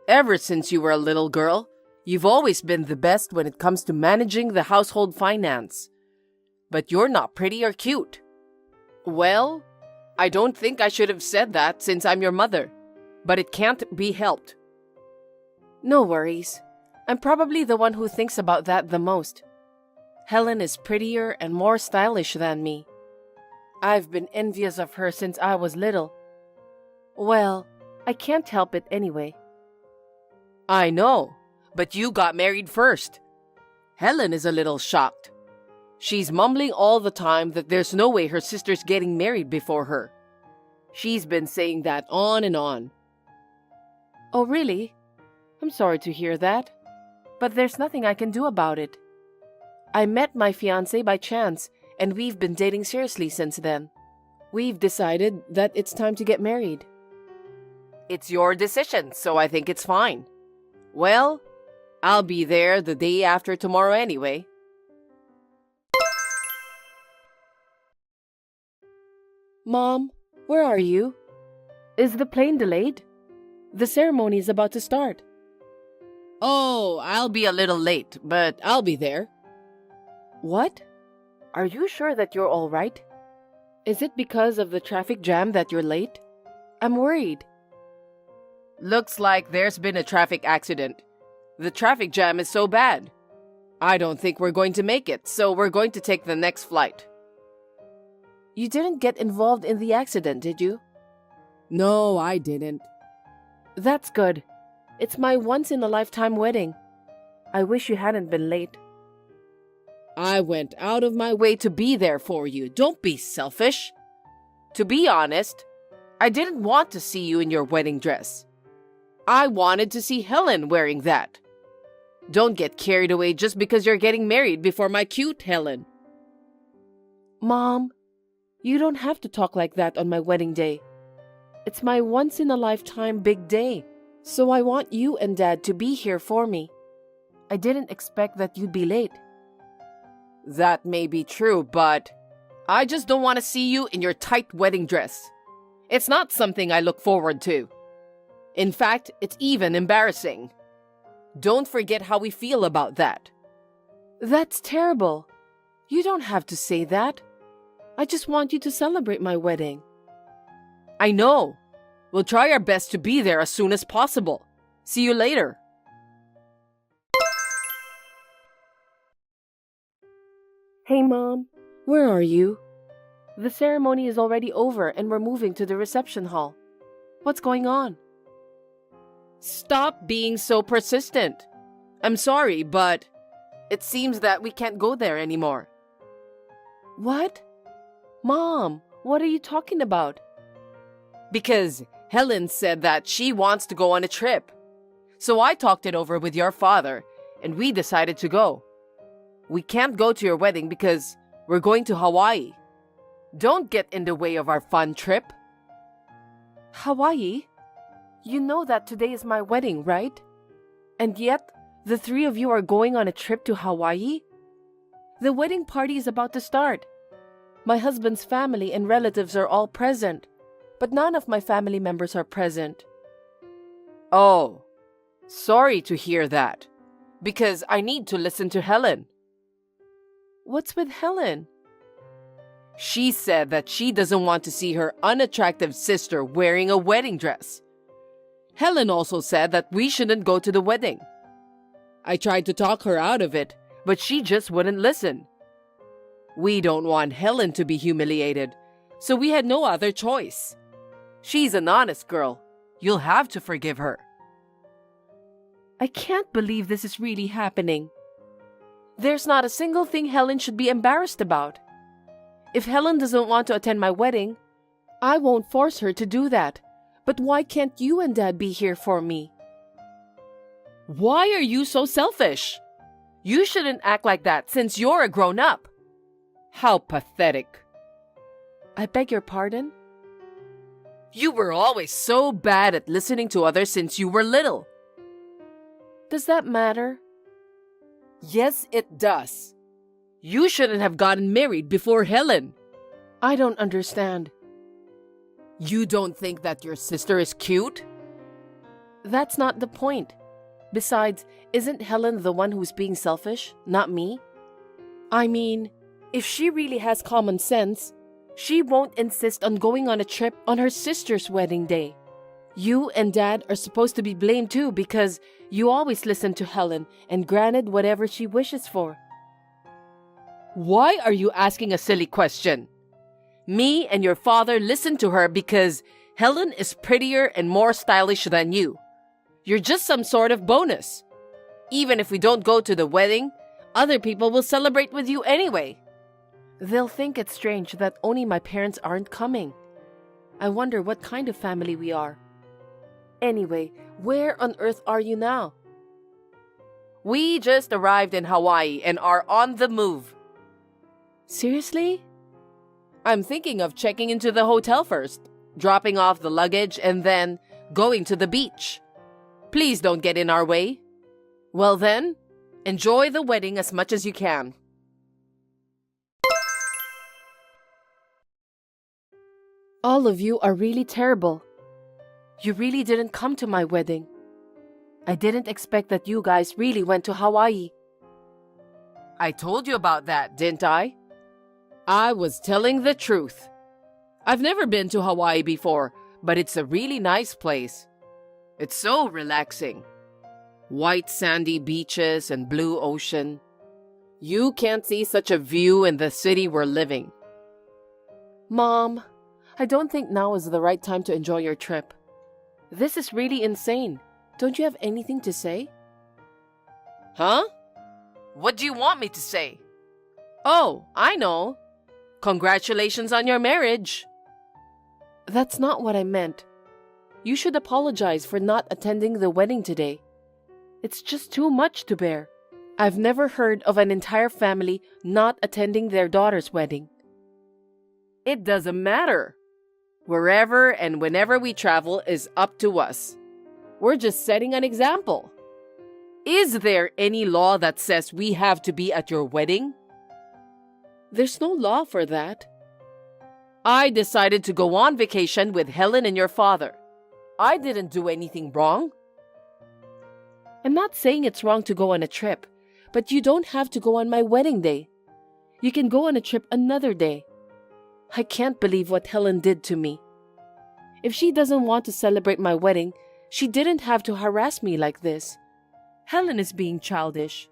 Ever since you were a little girl, you've always been the best when it comes to managing the household finance. But you're not pretty or cute. Well, I don't think I should have said that since I'm your mother, but it can't be helped. No worries. I'm probably the one who thinks about that the most. Helen is prettier and more stylish than me. I've been envious of her since I was little. Well, I can't help it anyway. I know, but you got married first. Helen is a little shocked. She's mumbling all the time that there's no way her sister's getting married before her. She's been saying that on and on. Oh, really? I'm sorry to hear that. But there's nothing I can do about it. I met my fiancé by chance, and we've been dating seriously since then. We've decided that it's time to get married. It's your decision, so I think it's fine. Well, I'll be there the day after tomorrow anyway. Mom, where are you? Is the plane delayed? The ceremony is about to start. Oh, I'll be a little late, but I'll be there. What? Are you sure that you're all right? Is it because of the traffic jam that you're late? I'm worried. Looks like there's been a traffic accident. The traffic jam is so bad. I don't think we're going to make it, so we're going to take the next flight. You didn't get involved in the accident, did you? No, I didn't. That's good. It's my once-in-a-lifetime wedding. I wish you hadn't been late. I went out of my way to be there for you. Don't be selfish. To be honest, I didn't want to see you in your wedding dress. I wanted to see Helen wearing that. Don't get carried away just because you're getting married before my cute Helen. Mom, you don't have to talk like that on my wedding day. It's my once-in-a-lifetime big day, so I want you and Dad to be here for me. I didn't expect that you'd be late. That may be true, but I just don't want to see you in your tight wedding dress. It's not something I look forward to. In fact, it's even embarrassing. Don't forget how we feel about that. That's terrible. You don't have to say that. I just want you to celebrate my wedding. I know. We'll try our best to be there as soon as possible. See you later. Hey, Mom. Where are you? The ceremony is already over and we're moving to the reception hall. What's going on? Stop being so persistent. I'm sorry, but it seems that we can't go there anymore. What? Mom, what are you talking about? Because Helen said that she wants to go on a trip. So I talked it over with your father, and we decided to go. We can't go to your wedding because we're going to Hawaii. Don't get in the way of our fun trip. Hawaii? You know that today is my wedding, right? And yet, the three of you are going on a trip to Hawaii? The wedding party is about to start. My husband's family and relatives are all present, but none of my family members are present. Oh, sorry to hear that, because I need to listen to Helen. What's with Helen? She said that she doesn't want to see her unattractive sister wearing a wedding dress. Helen also said that we shouldn't go to the wedding. I tried to talk her out of it, but she just wouldn't listen. We don't want Helen to be humiliated, so we had no other choice. She's an honest girl. You'll have to forgive her. I can't believe this is really happening. There's not a single thing Helen should be embarrassed about. If Helen doesn't want to attend my wedding, I won't force her to do that. But why can't you and Dad be here for me? Why are you so selfish? You shouldn't act like that since you're a grown-up. How pathetic. I beg your pardon? You were always so bad at listening to others since you were little. Does that matter? Yes, it does. You shouldn't have gotten married before Helen. I don't understand. You don't think that your sister is cute? That's not the point. Besides, isn't Helen the one who's being selfish, not me? I mean, if she really has common sense, she won't insist on going on a trip on her sister's wedding day. You and Dad are supposed to be blamed too because you always listen to Helen and granted whatever she wishes for. Why are you asking a silly question? Me and your father listened to her because Helen is prettier and more stylish than you. You're just some sort of bonus. Even if we don't go to the wedding, other people will celebrate with you anyway. They'll think it's strange that only my parents aren't coming. I wonder what kind of family we are. Anyway, where on earth are you now? We just arrived in Hawaii and are on the move. Seriously? I'm thinking of checking into the hotel first, dropping off the luggage, and then going to the beach. Please don't get in our way. Well then, enjoy the wedding as much as you can. All of you are really terrible. You really didn't come to my wedding. I didn't expect that you guys really went to Hawaii. I told you about that, didn't I? I was telling the truth. I've never been to Hawaii before, but it's a really nice place. It's so relaxing. White sandy beaches and blue ocean. You can't see such a view in the city we're living. Mom, I don't think now is the right time to enjoy your trip. This is really insane. Don't you have anything to say? Huh? What do you want me to say? Oh, I know. Congratulations on your marriage. That's not what I meant. You should apologize for not attending the wedding today. It's just too much to bear. I've never heard of an entire family not attending their daughter's wedding. It doesn't matter. Wherever and whenever we travel is up to us. We're just setting an example. Is there any law that says we have to be at your wedding? There's no law for that. I decided to go on vacation with Helen and your father. I didn't do anything wrong. I'm not saying it's wrong to go on a trip, but you don't have to go on my wedding day. You can go on a trip another day. I can't believe what Helen did to me. If she doesn't want to celebrate my wedding, she didn't have to harass me like this. Helen is being childish.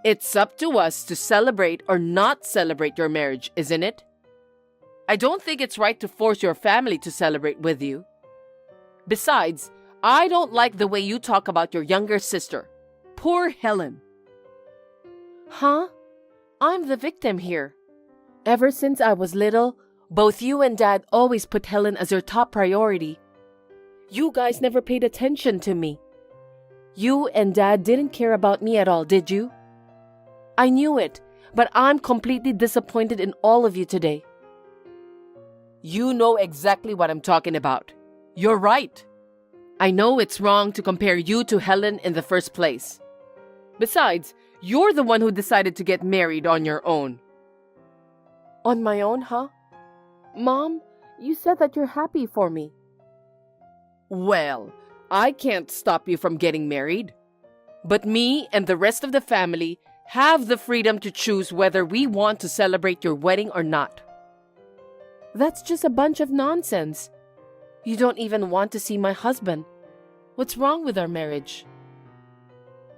It's up to us to celebrate or not celebrate your marriage, isn't it? I don't think it's right to force your family to celebrate with you. Besides, I don't like the way you talk about your younger sister. Poor Helen. Huh? I'm the victim here. Ever since I was little, both you and Dad always put Helen as your top priority. You guys never paid attention to me. You and Dad didn't care about me at all, did you? I knew it, but I'm completely disappointed in all of you today. You know exactly what I'm talking about. You're right. I know it's wrong to compare you to Helen in the first place. Besides, you're the one who decided to get married on your own. On my own, huh? Mom, you said that you're happy for me. Well, I can't stop you from getting married. But me and the rest of the family have the freedom to choose whether we want to celebrate your wedding or not. That's just a bunch of nonsense. You don't even want to see my husband. What's wrong with our marriage?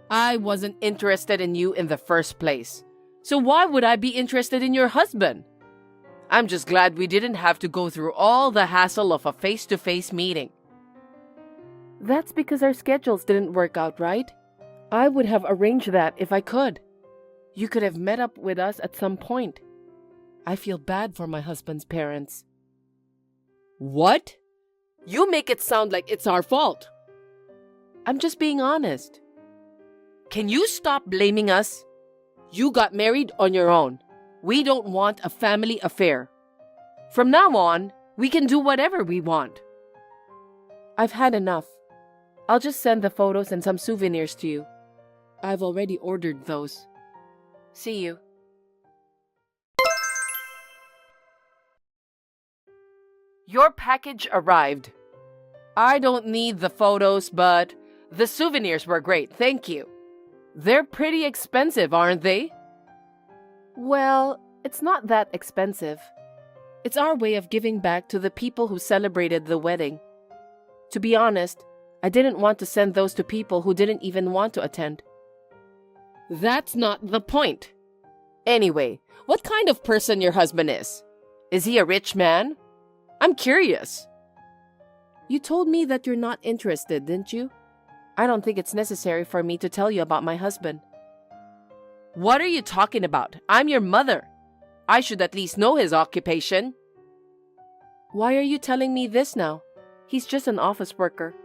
I wasn't interested in you in the first place. So why would I be interested in your husband? I'm just glad we didn't have to go through all the hassle of a face-to-face meeting. That's because our schedules didn't work out, right? I would have arranged that if I could. You could have met up with us at some point. I feel bad for my husband's parents. What? You make it sound like it's our fault. I'm just being honest. Can you stop blaming us? You got married on your own. We don't want a family affair. From now on, we can do whatever we want. I've had enough. I'll just send the photos and some souvenirs to you. I've already ordered those. See you. Your package arrived. I don't need the photos, but the souvenirs were great, thank you. They're pretty expensive, aren't they? Well, it's not that expensive. It's our way of giving back to the people who celebrated the wedding. To be honest, I didn't want to send those to people who didn't even want to attend. That's not the point. Anyway, what kind of person your husband is? Is he a rich man? I'm curious. You told me that you're not interested, didn't you? I don't think it's necessary for me to tell you about my husband. What are you talking about? I'm your mother. I should at least know his occupation. Why are you telling me this now? He's just an office worker.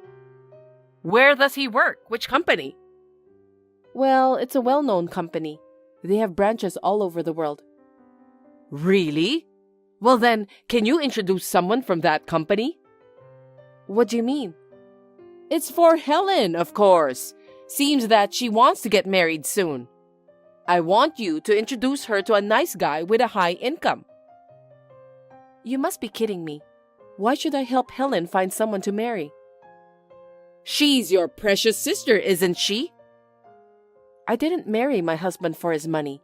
Where does he work? Which company? Well, it's a well-known company. They have branches all over the world. Really? Well then, can you introduce someone from that company? What do you mean? It's for Helen, of course. Seems that she wants to get married soon. I want you to introduce her to a nice guy with a high income. You must be kidding me. Why should I help Helen find someone to marry? She's your precious sister, isn't she? I didn't marry my husband for his money.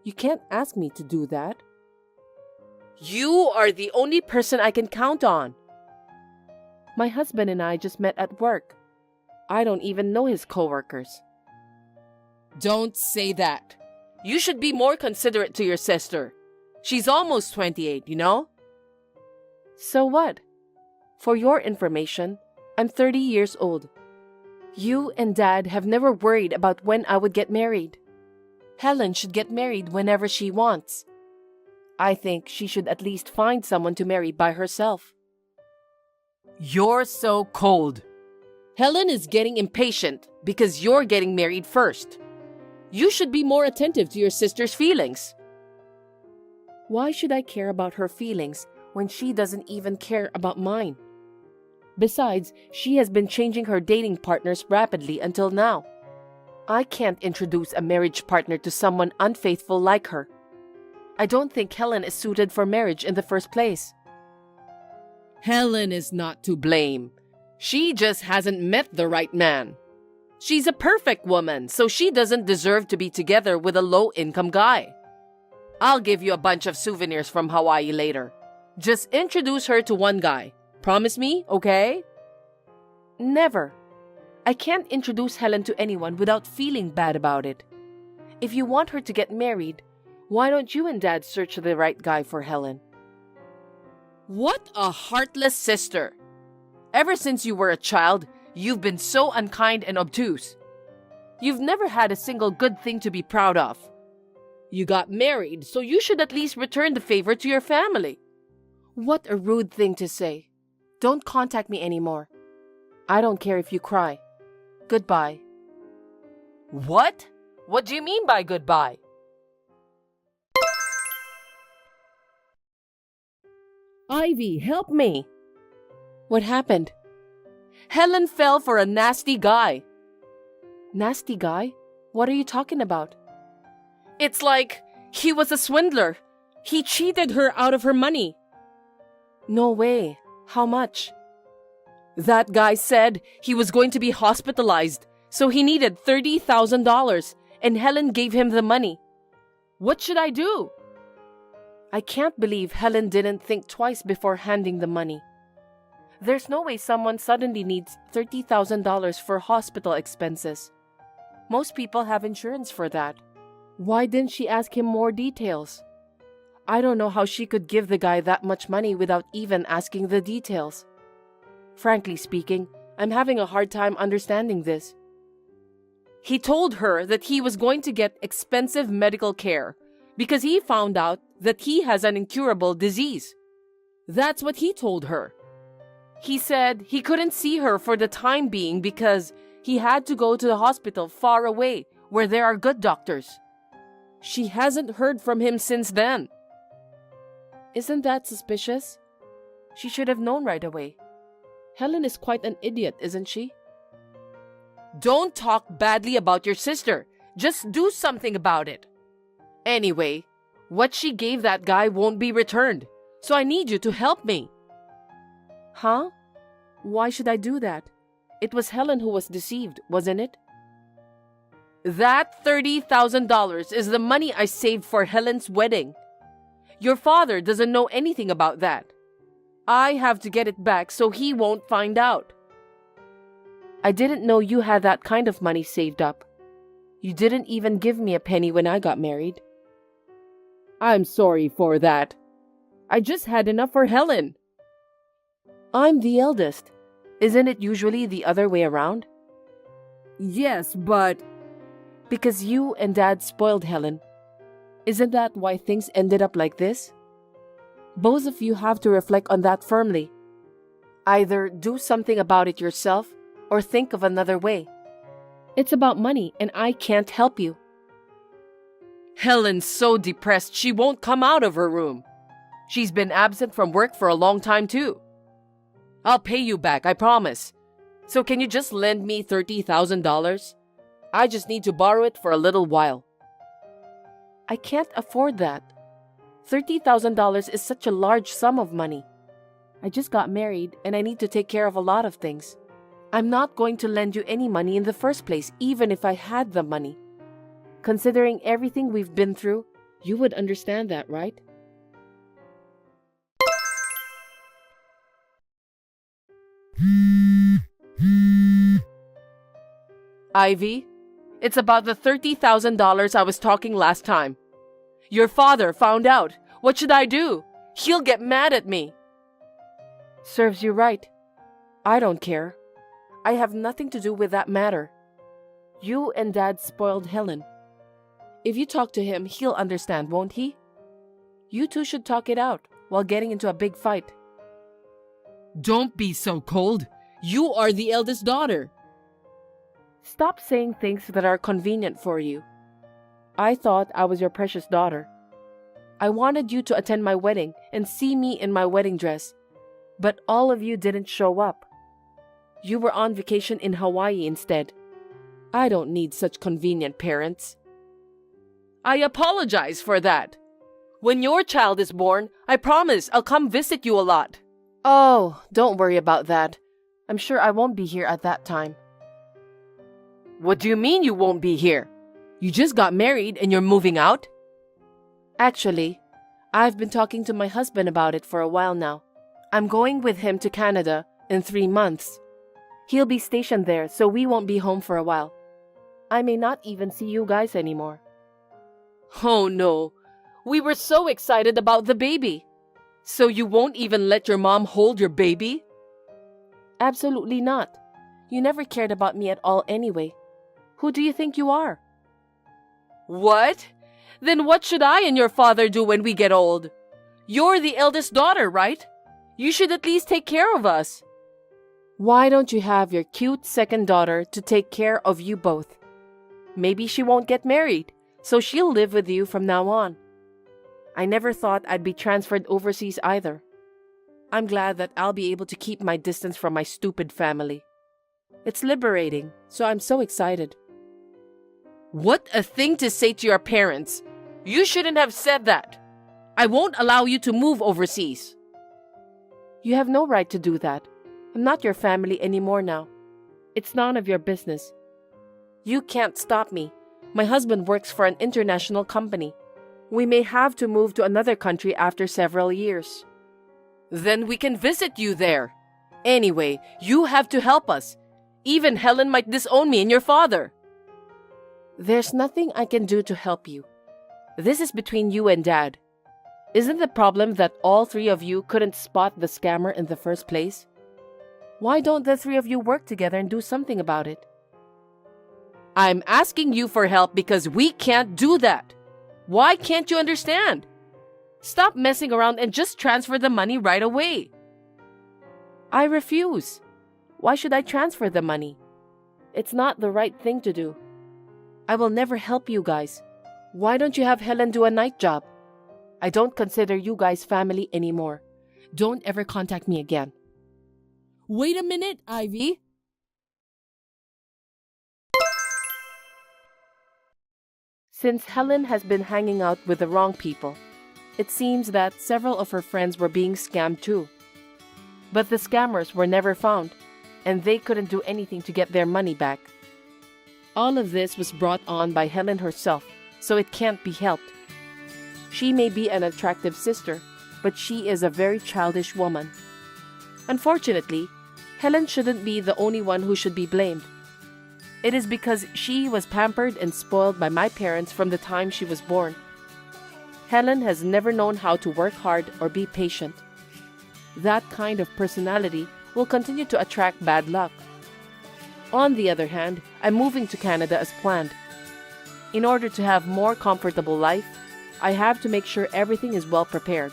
You can't ask me to do that. You are the only person I can count on. My husband and I just met at work. I don't even know his coworkers. Don't say that. You should be more considerate to your sister. She's almost 28, you know? So what? For your information, I'm 30 years old. You and Dad have never worried about when I would get married. Helen should get married whenever she wants. I think she should at least find someone to marry by herself. You're so cold. Helen is getting impatient because you're getting married first. You should be more attentive to your sister's feelings. Why should I care about her feelings when she doesn't even care about mine? Besides, she has been changing her dating partners rapidly until now. I can't introduce a marriage partner to someone unfaithful like her. I don't think Helen is suited for marriage in the first place. Helen is not to blame. She just hasn't met the right man. She's a perfect woman, so she doesn't deserve to be together with a low-income guy. I'll give you a bunch of souvenirs from Hawaii later. Just introduce her to one guy. Promise me, okay? Never. I can't introduce Helen to anyone without feeling bad about it. If you want her to get married, why don't you and Dad search the right guy for Helen? What a heartless sister! Ever since you were a child, you've been so unkind and obtuse. You've never had a single good thing to be proud of. You got married, so you should at least return the favor to your family. What a rude thing to say. Don't contact me anymore. I don't care if you cry. Goodbye. What? What do you mean by goodbye? Ivy, help me! What happened? Helen fell for a nasty guy. Nasty guy? What are you talking about? It's like he was a swindler. He cheated her out of her money. No way. How much? That guy said he was going to be hospitalized, so he needed $30,000, and Helen gave him the money. What should I do? I can't believe Helen didn't think twice before handing the money. There's no way someone suddenly needs $30,000 for hospital expenses. Most people have insurance for that. Why didn't she ask him more details? I don't know how she could give the guy that much money without even asking the details. Frankly speaking, I'm having a hard time understanding this. He told her that he was going to get expensive medical care because he found out that he has an incurable disease. That's what he told her. He said he couldn't see her for the time being because he had to go to the hospital far away where there are good doctors. She hasn't heard from him since then. Isn't that suspicious? She should have known right away. Helen is quite an idiot, isn't she? Don't talk badly about your sister. Just do something about it. Anyway, what she gave that guy won't be returned, so I need you to help me. Huh? Why should I do that? It was Helen who was deceived, wasn't it? That $30,000 is the money I saved for Helen's wedding. Your father doesn't know anything about that. I have to get it back so he won't find out. I didn't know you had that kind of money saved up. You didn't even give me a penny when I got married. I'm sorry for that. I just had enough for Helen. I'm the eldest. Isn't it usually the other way around? Yes, but... Because you and Dad spoiled Helen. Isn't that why things ended up like this? Both of you have to reflect on that firmly. Either do something about it yourself or think of another way. It's about money and I can't help you. Helen's so depressed she won't come out of her room. She's been absent from work for a long time too. I'll pay you back, I promise. So can you just lend me $30,000? I just need to borrow it for a little while. I can't afford that. $30,000 is such a large sum of money. I just got married and I need to take care of a lot of things. I'm not going to lend you any money in the first place, even if I had the money. Considering everything we've been through, you would understand that, right? Ivy, it's about the $30,000 I was talking last time. Your father found out. What should I do? He'll get mad at me. Serves you right. I don't care. I have nothing to do with that matter. You and Dad spoiled Helen. If you talk to him, he'll understand, won't he? You two should talk it out while getting into a big fight. Don't be so cold. You are the eldest daughter. Stop saying things that are convenient for you. I thought I was your precious daughter. I wanted you to attend my wedding and see me in my wedding dress, but all of you didn't show up. You were on vacation in Hawaii instead. I don't need such convenient parents. I apologize for that. When your child is born, I promise I'll come visit you a lot. Oh, don't worry about that. I'm sure I won't be here at that time. What do you mean you won't be here? You just got married and you're moving out? Actually, I've been talking to my husband about it for a while now. I'm going with him to Canada in 3 months. He'll be stationed there, so we won't be home for a while. I may not even see you guys anymore. Oh no, we were so excited about the baby. So you won't even let your mom hold your baby? Absolutely not. You never cared about me at all anyway. Who do you think you are? What? Then what should I and your father do when we get old? You're the eldest daughter, right? You should at least take care of us. Why don't you have your cute second daughter to take care of you both? Maybe she won't get married, so she'll live with you from now on. I never thought I'd be transferred overseas either. I'm glad that I'll be able to keep my distance from my stupid family. It's liberating, so I'm so excited. What a thing to say to your parents. You shouldn't have said that. I won't allow you to move overseas. You have no right to do that. I'm not your family anymore now. It's none of your business. You can't stop me. My husband works for an international company. We may have to move to another country after several years. Then we can visit you there. Anyway, you have to help us. Even Helen might disown me and your father. There's nothing I can do to help you. This is between you and Dad. Isn't the problem that all three of you couldn't spot the scammer in the first place? Why don't the three of you work together and do something about it? I'm asking you for help because we can't do that. Why can't you understand? Stop messing around and just transfer the money right away. I refuse. Why should I transfer the money? It's not the right thing to do. I will never help you guys. Why don't you have Helen do a night job? I don't consider you guys family anymore. Don't ever contact me again. Wait a minute, Ivy. Since Helen has been hanging out with the wrong people, it seems that several of her friends were being scammed too. But the scammers were never found, and they couldn't do anything to get their money back. All of this was brought on by Helen herself, so it can't be helped. She may be an attractive sister, but she is a very childish woman. Unfortunately, Helen shouldn't be the only one who should be blamed. It is because she was pampered and spoiled by my parents from the time she was born. Helen has never known how to work hard or be patient. That kind of personality will continue to attract bad luck. On the other hand, I'm moving to Canada as planned. In order to have more comfortable life, I have to make sure everything is well prepared.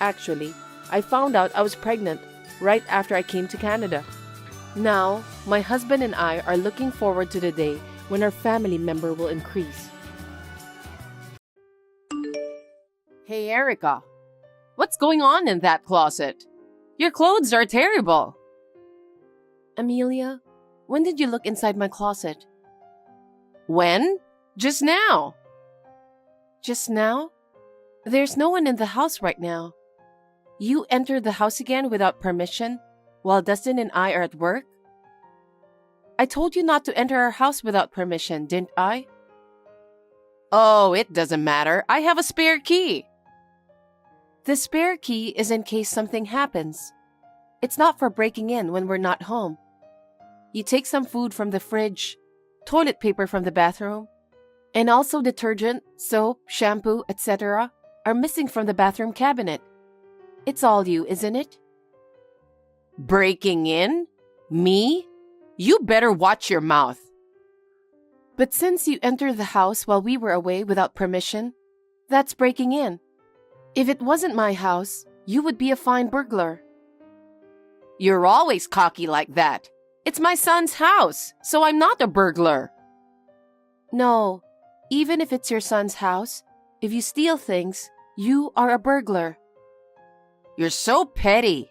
Actually, I found out I was pregnant right after I came to Canada. Now, my husband and I are looking forward to the day when our family member will increase. Hey, Erica. What's going on in that closet? Your clothes are terrible. Amelia, when did you look inside my closet? When? Just now. Just now? There's no one in the house right now. You entered the house again without permission while Dustin and I are at work? I told you not to enter our house without permission, didn't I? Oh, it doesn't matter. I have a spare key. The spare key is in case something happens. It's not for breaking in when we're not home. You take some food from the fridge, toilet paper from the bathroom, and also detergent, soap, shampoo, etc. are missing from the bathroom cabinet. It's all you, isn't it? Breaking in? Me? You better watch your mouth. But since you entered the house while we were away without permission, that's breaking in. If it wasn't my house, you would be a fine burglar. You're always cocky like that. It's my son's house, so I'm not a burglar. No, even if it's your son's house, if you steal things, you are a burglar. You're so petty.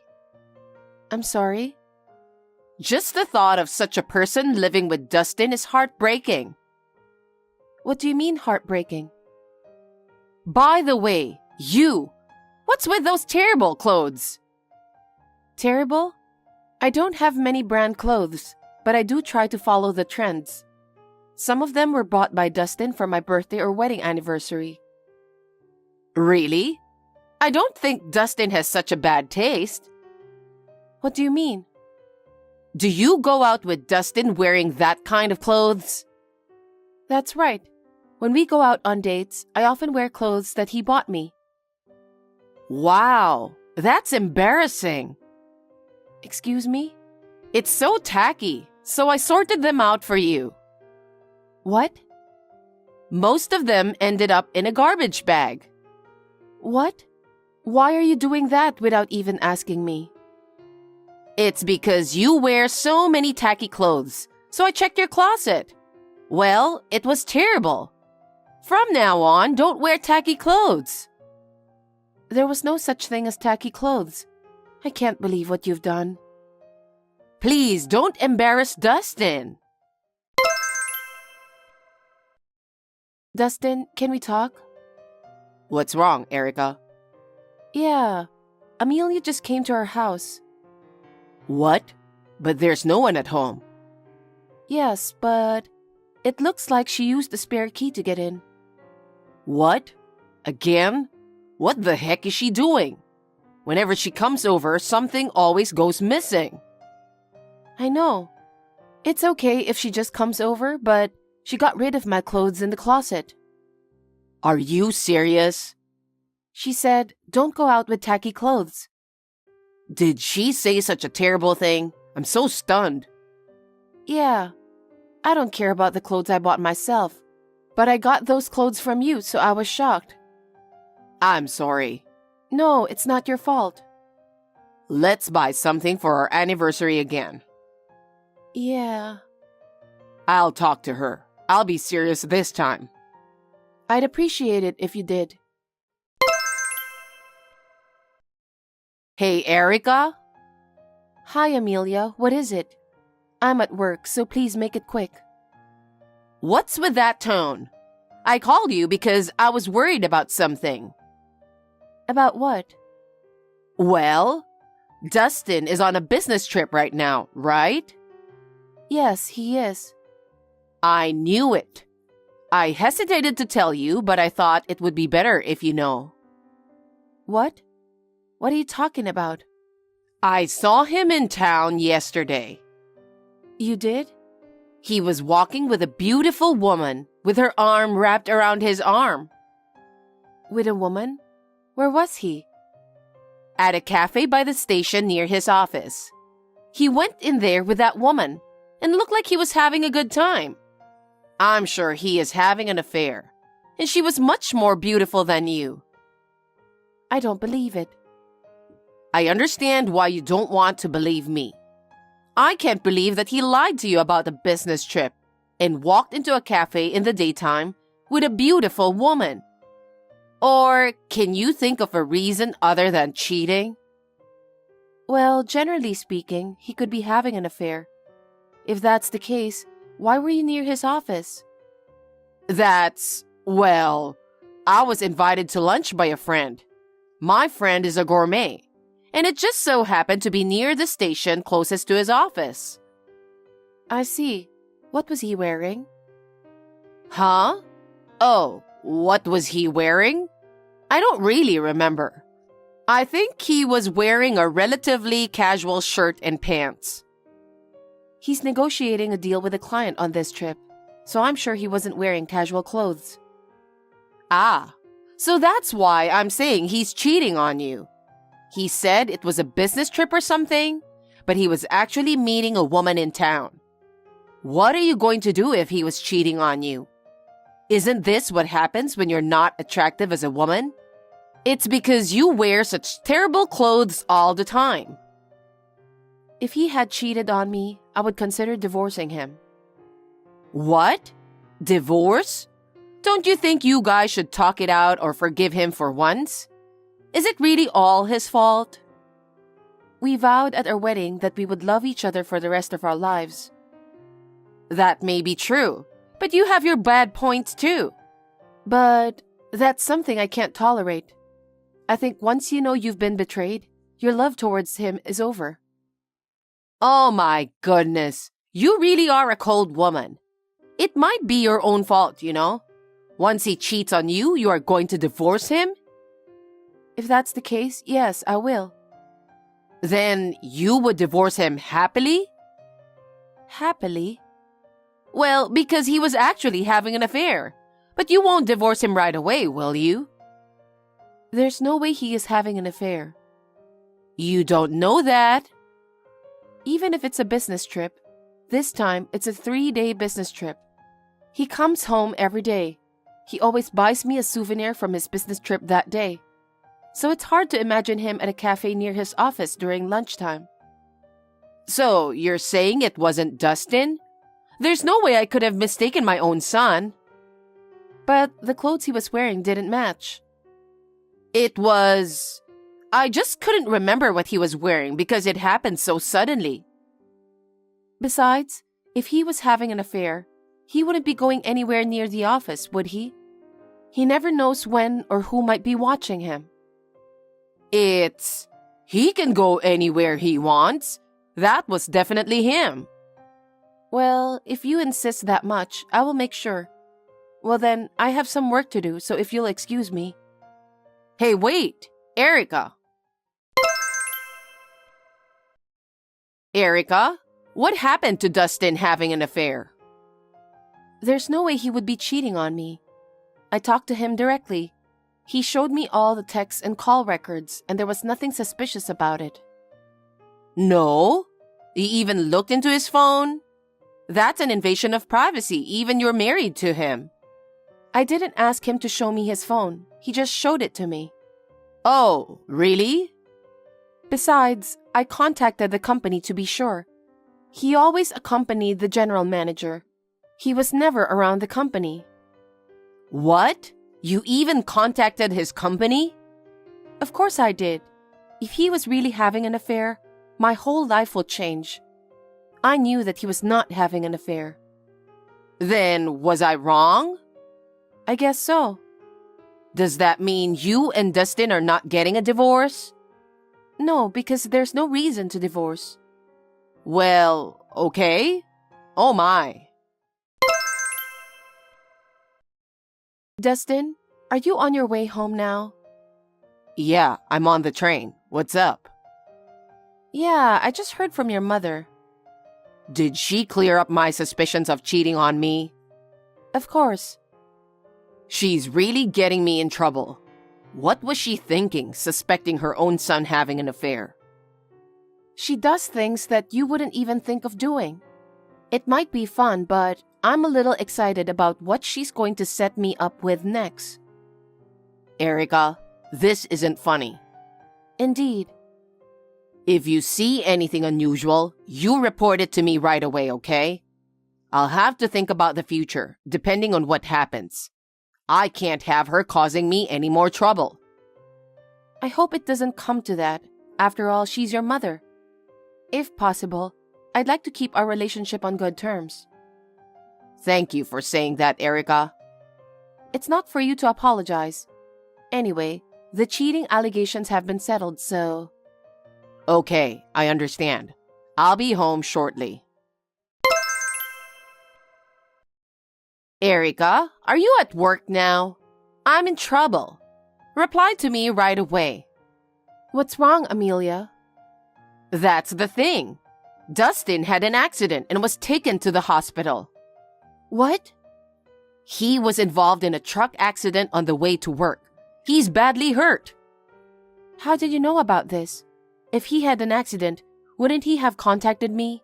I'm sorry? Just the thought of such a person living with Dustin is heartbreaking. What do you mean heartbreaking? By the way, what's with those terrible clothes? Terrible? I don't have many brand clothes, but I do try to follow the trends. Some of them were bought by Dustin for my birthday or wedding anniversary. Really? I don't think Dustin has such a bad taste. What do you mean? Do you go out with Dustin wearing that kind of clothes? That's right. When we go out on dates, I often wear clothes that he bought me. Wow, that's embarrassing. Excuse me? It's so tacky, so I sorted them out for you. What? Most of them ended up in a garbage bag. What? Why are you doing that without even asking me? It's because you wear so many tacky clothes, so I checked your closet. Well, it was terrible. From now on, don't wear tacky clothes. There was no such thing as tacky clothes. I can't believe what you've done. Please don't embarrass Dustin. Dustin, can we talk? What's wrong, Erica? Yeah, Amelia just came to our house. What? But there's no one at home. Yes, but it looks like she used the spare key to get in. What? Again? What the heck is she doing? Whenever she comes over, something always goes missing. I know. It's okay if she just comes over, but she got rid of my clothes in the closet. Are you serious? She said, don't go out with tacky clothes. Did she say such a terrible thing? I'm so stunned. Yeah, I don't care about the clothes I bought myself, but I got those clothes from you, so I was shocked. I'm sorry. No, it's not your fault. Let's buy something for our anniversary again. Yeah. I'll talk to her. I'll be serious this time. I'd appreciate it if you did. Hey, Erica? Hi, Amelia. What is it? I'm at work, so please make it quick. What's with that tone? I called you because I was worried about something. About what? Well, Dustin is on a business trip right now, right? Yes, he is. I knew it. I hesitated to tell you, but I thought it would be better if you know. What? What are you talking about? I saw him in town yesterday. You did? He was walking with a beautiful woman with her arm wrapped around his arm. With a woman? Where was he? At a cafe by the station near his office. He went in there with that woman and looked like he was having a good time. I'm sure he is having an affair, and she was much more beautiful than you. I don't believe it. I understand why you don't want to believe me. I can't believe that he lied to you about the business trip and walked into a cafe in the daytime with a beautiful woman. Or can you think of a reason other than cheating? Well, generally speaking, he could be having an affair. If that's the case, why were you near his office? Well, I was invited to lunch by a friend. My friend is a gourmet, and it just so happened to be near the station closest to his office. I see. What was he wearing? Huh? Oh, what was he wearing? I don't really remember. I think he was wearing a relatively casual shirt and pants. He's negotiating a deal with a client on this trip, so I'm sure he wasn't wearing casual clothes. Ah, so that's why I'm saying he's cheating on you. He said it was a business trip or something, but he was actually meeting a woman in town. What are you going to do if he was cheating on you? Isn't this what happens when you're not attractive as a woman? It's because you wear such terrible clothes all the time. If he had cheated on me, I would consider divorcing him. What? Divorce? Don't you think you guys should talk it out or forgive him for once? Is it really all his fault? We vowed at our wedding that we would love each other for the rest of our lives. That may be true, but you have your bad points too. But that's something I can't tolerate. I think once you know you've been betrayed, your love towards him is over. Oh my goodness, you really are a cold woman. It might be your own fault, you know. Once he cheats on you, you are going to divorce him? If that's the case, yes, I will. Then you would divorce him happily? Happily? Well, because he was actually having an affair. But you won't divorce him right away, will you? There's no way he is having an affair. You don't know that. Even if it's a business trip, this time it's a 3-day business trip. He comes home every day. He always buys me a souvenir from his business trip that day. So it's hard to imagine him at a cafe near his office during lunchtime. So you're saying it wasn't Dustin? There's no way I could have mistaken my own son. But the clothes he was wearing didn't match. It was... I just couldn't remember what he was wearing because it happened so suddenly. Besides, if he was having an affair, he wouldn't be going anywhere near the office, would he? He never knows when or who might be watching him. He can go anywhere he wants. That was definitely him. Well, if you insist that much, I will make sure. Well then, I have some work to do, so if you'll excuse me. Hey, wait! Erica! Erica, what happened to Dustin having an affair? There's no way he would be cheating on me. I talked to him directly. He showed me all the texts and call records, and there was nothing suspicious about it. No? He even looked into his phone? That's an invasion of privacy, even you're married to him. I didn't ask him to show me his phone. He just showed it to me. Oh, really? Besides, I contacted the company to be sure. He always accompanied the general manager. He was never around the company. What? You even contacted his company? Of course I did. If he was really having an affair, my whole life will change. I knew that he was not having an affair. Then, was I wrong? I guess so. Does that mean you and Dustin are not getting a divorce? No, because there's no reason to divorce. Well, okay. Oh my. Dustin, are you on your way home now? Yeah, I'm on the train. What's up? Yeah, I just heard from your mother. Did she clear up my suspicions of cheating on me? Of course. She's really getting me in trouble. What was she thinking, suspecting her own son having an affair? She does things that you wouldn't even think of doing. It might be fun, but I'm a little excited about what she's going to set me up with next. Erica, this isn't funny. Indeed. If you see anything unusual, you report it to me right away, okay? I'll have to think about the future, depending on what happens. I can't have her causing me any more trouble. I hope it doesn't come to that. After all, she's your mother. If possible, I'd like to keep our relationship on good terms. Thank you for saying that, Erica. It's not for you to apologize. Anyway, the cheating allegations have been settled, so... Okay, I understand. I'll be home shortly. Erica, are you at work now? I'm in trouble. Reply to me right away. What's wrong, Amelia? That's the thing. Dustin had an accident and was taken to the hospital. What? He was involved in a truck accident on the way to work. He's badly hurt. How did you know about this? If he had an accident, wouldn't he have contacted me?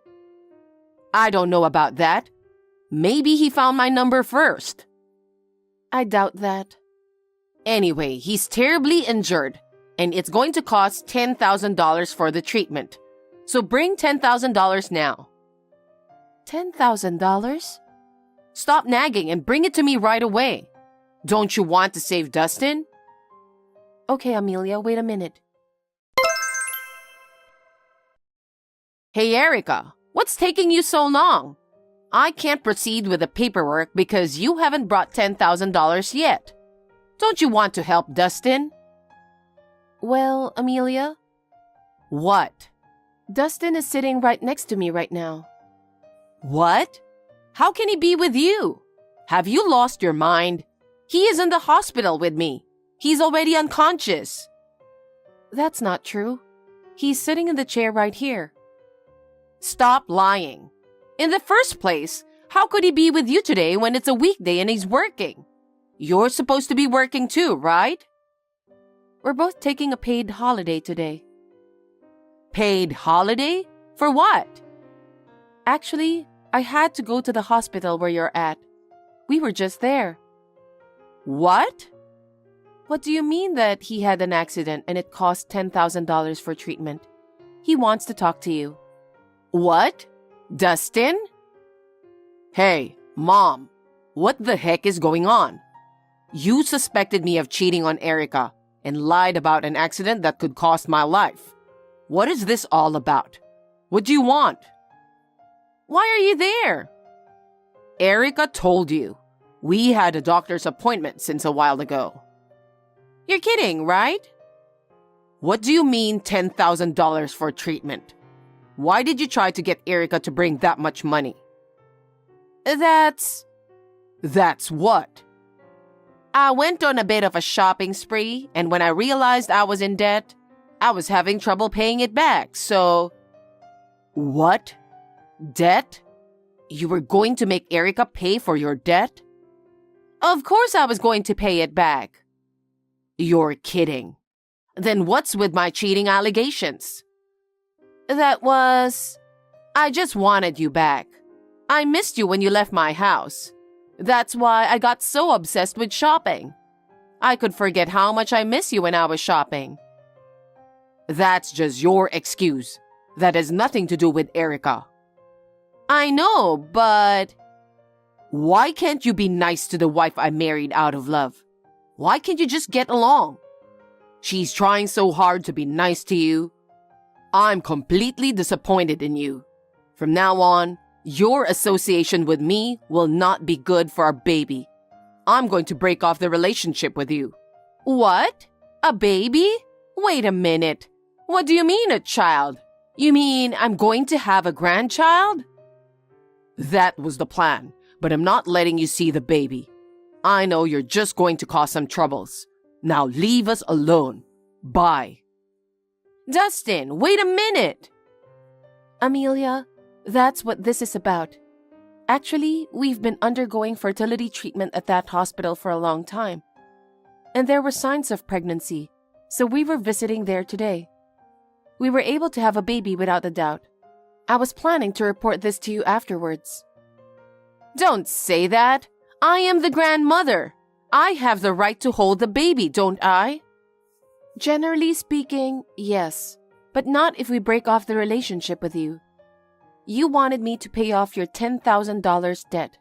I don't know about that. Maybe he found my number first. I doubt that. Anyway, he's terribly injured, and it's going to cost $10,000 for the treatment. So bring $10,000 now. $10,000? Stop nagging and bring it to me right away. Don't you want to save Dustin? Okay, Amelia, wait a minute. Hey, Erica, what's taking you so long? I can't proceed with the paperwork because you haven't brought $10,000 yet. Don't you want to help Dustin? Well, Amelia? What? Dustin is sitting right next to me right now. What? How can he be with you? Have you lost your mind? He is in the hospital with me. He's already unconscious. That's not true. He's sitting in the chair right here. Stop lying. In the first place, how could he be with you today when it's a weekday and he's working? You're supposed to be working too, right? We're both taking a paid holiday today. Paid holiday? For what? Actually, I had to go to the hospital where you're at. We were just there. What? What do you mean that he had an accident and it cost $10,000 for treatment? He wants to talk to you. What? Dustin? Hey, Mom, what the heck is going on? You suspected me of cheating on Erica and lied about an accident that could cost my life. What is this all about? What do you want? Why are you there? Erica told you. We had a doctor's appointment since a while ago. You're kidding, right? What do you mean $10,000 for treatment? Why did you try to get Erica to bring that much money? That's what? I went on a bit of a shopping spree, and when I realized I was in debt, I was having trouble paying it back, so... What? Debt? You were going to make Erica pay for your debt? Of course I was going to pay it back. You're kidding. Then what's with my cheating allegations? I just wanted you back. I missed you when you left my house. That's why I got so obsessed with shopping. I could forget how much I miss you when I was shopping. That's just your excuse. That has nothing to do with Erica. I know, but... Why can't you be nice to the wife I married out of love? Why can't you just get along? She's trying so hard to be nice to you. I'm completely disappointed in you. From now on, your association with me will not be good for our baby. I'm going to break off the relationship with you. What? A baby? Wait a minute. What do you mean, a child? You mean I'm going to have a grandchild? That was the plan, but I'm not letting you see the baby. I know you're just going to cause some troubles. Now leave us alone. Bye. Dustin, wait a minute. Amelia, that's what this is about. Actually, we've been undergoing fertility treatment at that hospital for a long time. And there were signs of pregnancy, so we were visiting there today. We were able to have a baby without a doubt. I was planning to report this to you afterwards. Don't say that. I am the grandmother. I have the right to hold the baby, don't I? Generally speaking, yes, but not if we break off the relationship with you. You wanted me to pay off your $10,000 debt.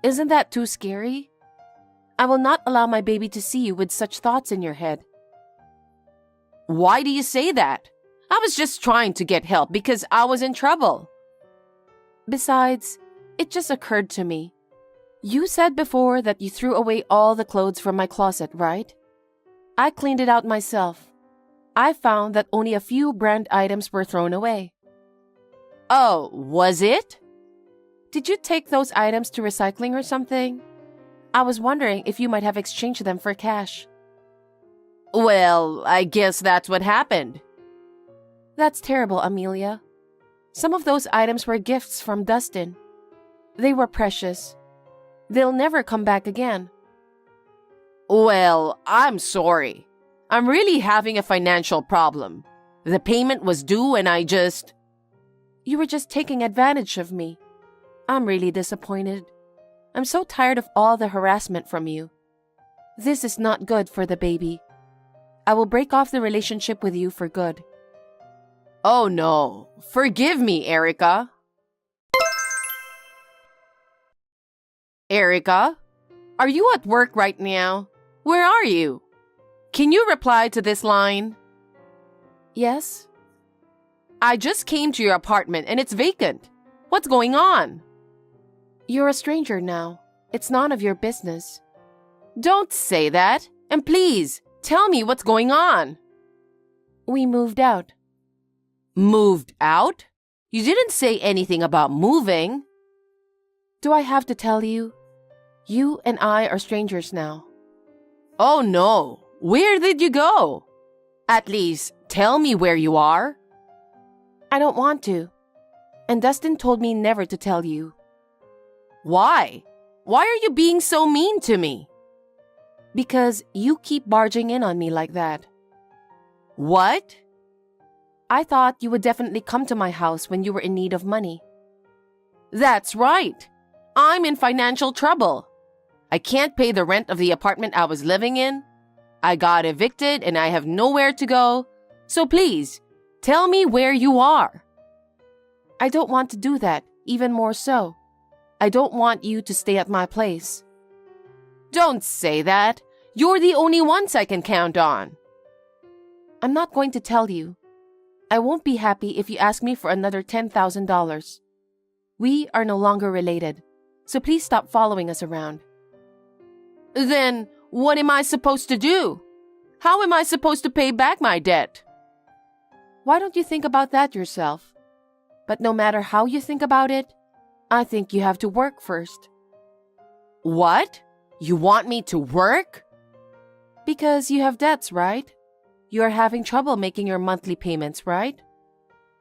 Isn't that too scary? I will not allow my baby to see you with such thoughts in your head. Why do you say that? I was just trying to get help because I was in trouble. Besides, it just occurred to me. You said before that you threw away all the clothes from my closet, right? I cleaned it out myself. I found that only a few brand items were thrown away. Oh, was it? Did you take those items to recycling or something? I was wondering if you might have exchanged them for cash. Well, I guess that's what happened. That's terrible, Amelia. Some of those items were gifts from Dustin. They were precious. They'll never come back again. Well, I'm sorry. I'm really having a financial problem. The payment was due and You were just taking advantage of me. I'm really disappointed. I'm so tired of all the harassment from you. This is not good for the baby. I will break off the relationship with you for good. Oh no. Forgive me, Erica. Erica, are you at work right now? Where are you? Can you reply to this line? Yes? I just came to your apartment and it's vacant. What's going on? You're a stranger now. It's none of your business. Don't say that. And please, tell me what's going on. We moved out. Moved out? You didn't say anything about moving. Do I have to tell you? You and I are strangers now. Oh no. Where did you go? At least, tell me where you are. I don't want to. And Dustin told me never to tell you. Why? Why are you being so mean to me? Because you keep barging in on me like that. What? I thought you would definitely come to my house when you were in need of money. That's right. I'm in financial trouble. I can't pay the rent of the apartment I was living in. I got evicted and I have nowhere to go. So please, tell me where you are. I don't want to do that, even more so. I don't want you to stay at my place. Don't say that. You're the only ones I can count on. I'm not going to tell you. I won't be happy if you ask me for another $10,000. We are no longer related, so please stop following us around. Then what am I supposed to do? How am I supposed to pay back my debt? Why don't you think about that yourself? But no matter how you think about it, I think you have to work first. What? You want me to work? Because you have debts, right? You are having trouble making your monthly payments, right?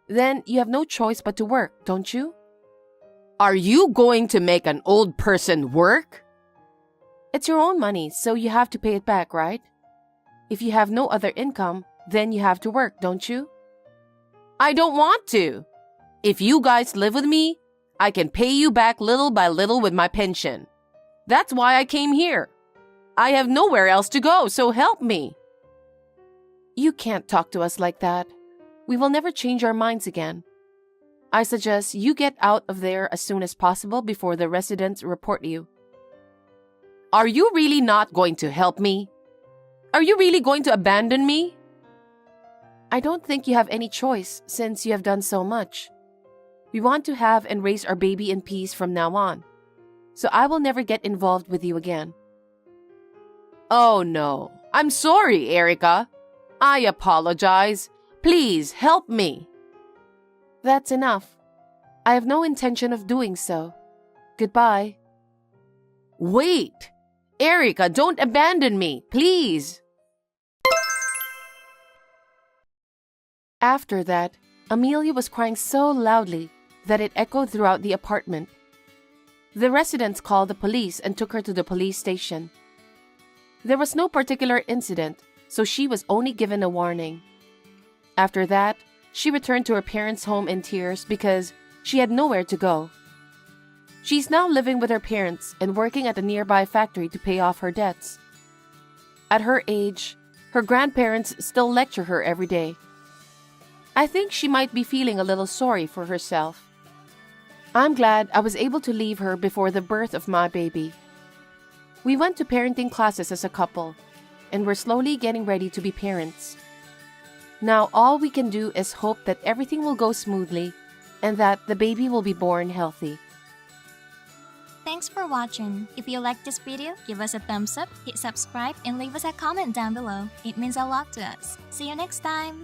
Then you have no choice but to work, don't you? Are you going to make an old person work? It's your own money, so you have to pay it back, right? If you have no other income, then you have to work, don't you? I don't want to. If you guys live with me, I can pay you back little by little with my pension. That's why I came here. I have nowhere else to go, so help me. You can't talk to us like that. We will never change our minds again. I suggest you get out of there as soon as possible before the residents report you. Are you really not going to help me? Are you really going to abandon me? I don't think you have any choice since you have done so much. We want to have and raise our baby in peace from now on. So I will never get involved with you again. Oh no, I'm sorry, Erica. I apologize. Please help me. That's enough. I have no intention of doing so. Goodbye. Wait. Erica, don't abandon me, please. After that, Amelia was crying so loudly that it echoed throughout the apartment. The residents called the police and took her to the police station. There was no particular incident, so she was only given a warning. After that, she returned to her parents' home in tears because she had nowhere to go. She's now living with her parents and working at a nearby factory to pay off her debts. At her age, her grandparents still lecture her every day. I think she might be feeling a little sorry for herself. I'm glad I was able to leave her before the birth of my baby. We went to parenting classes as a couple, and we're slowly getting ready to be parents. Now all we can do is hope that everything will go smoothly and that the baby will be born healthy. Thanks for watching. If you liked this video, give us a thumbs up, hit subscribe, and leave us a comment down below. It means a lot to us. See you next time!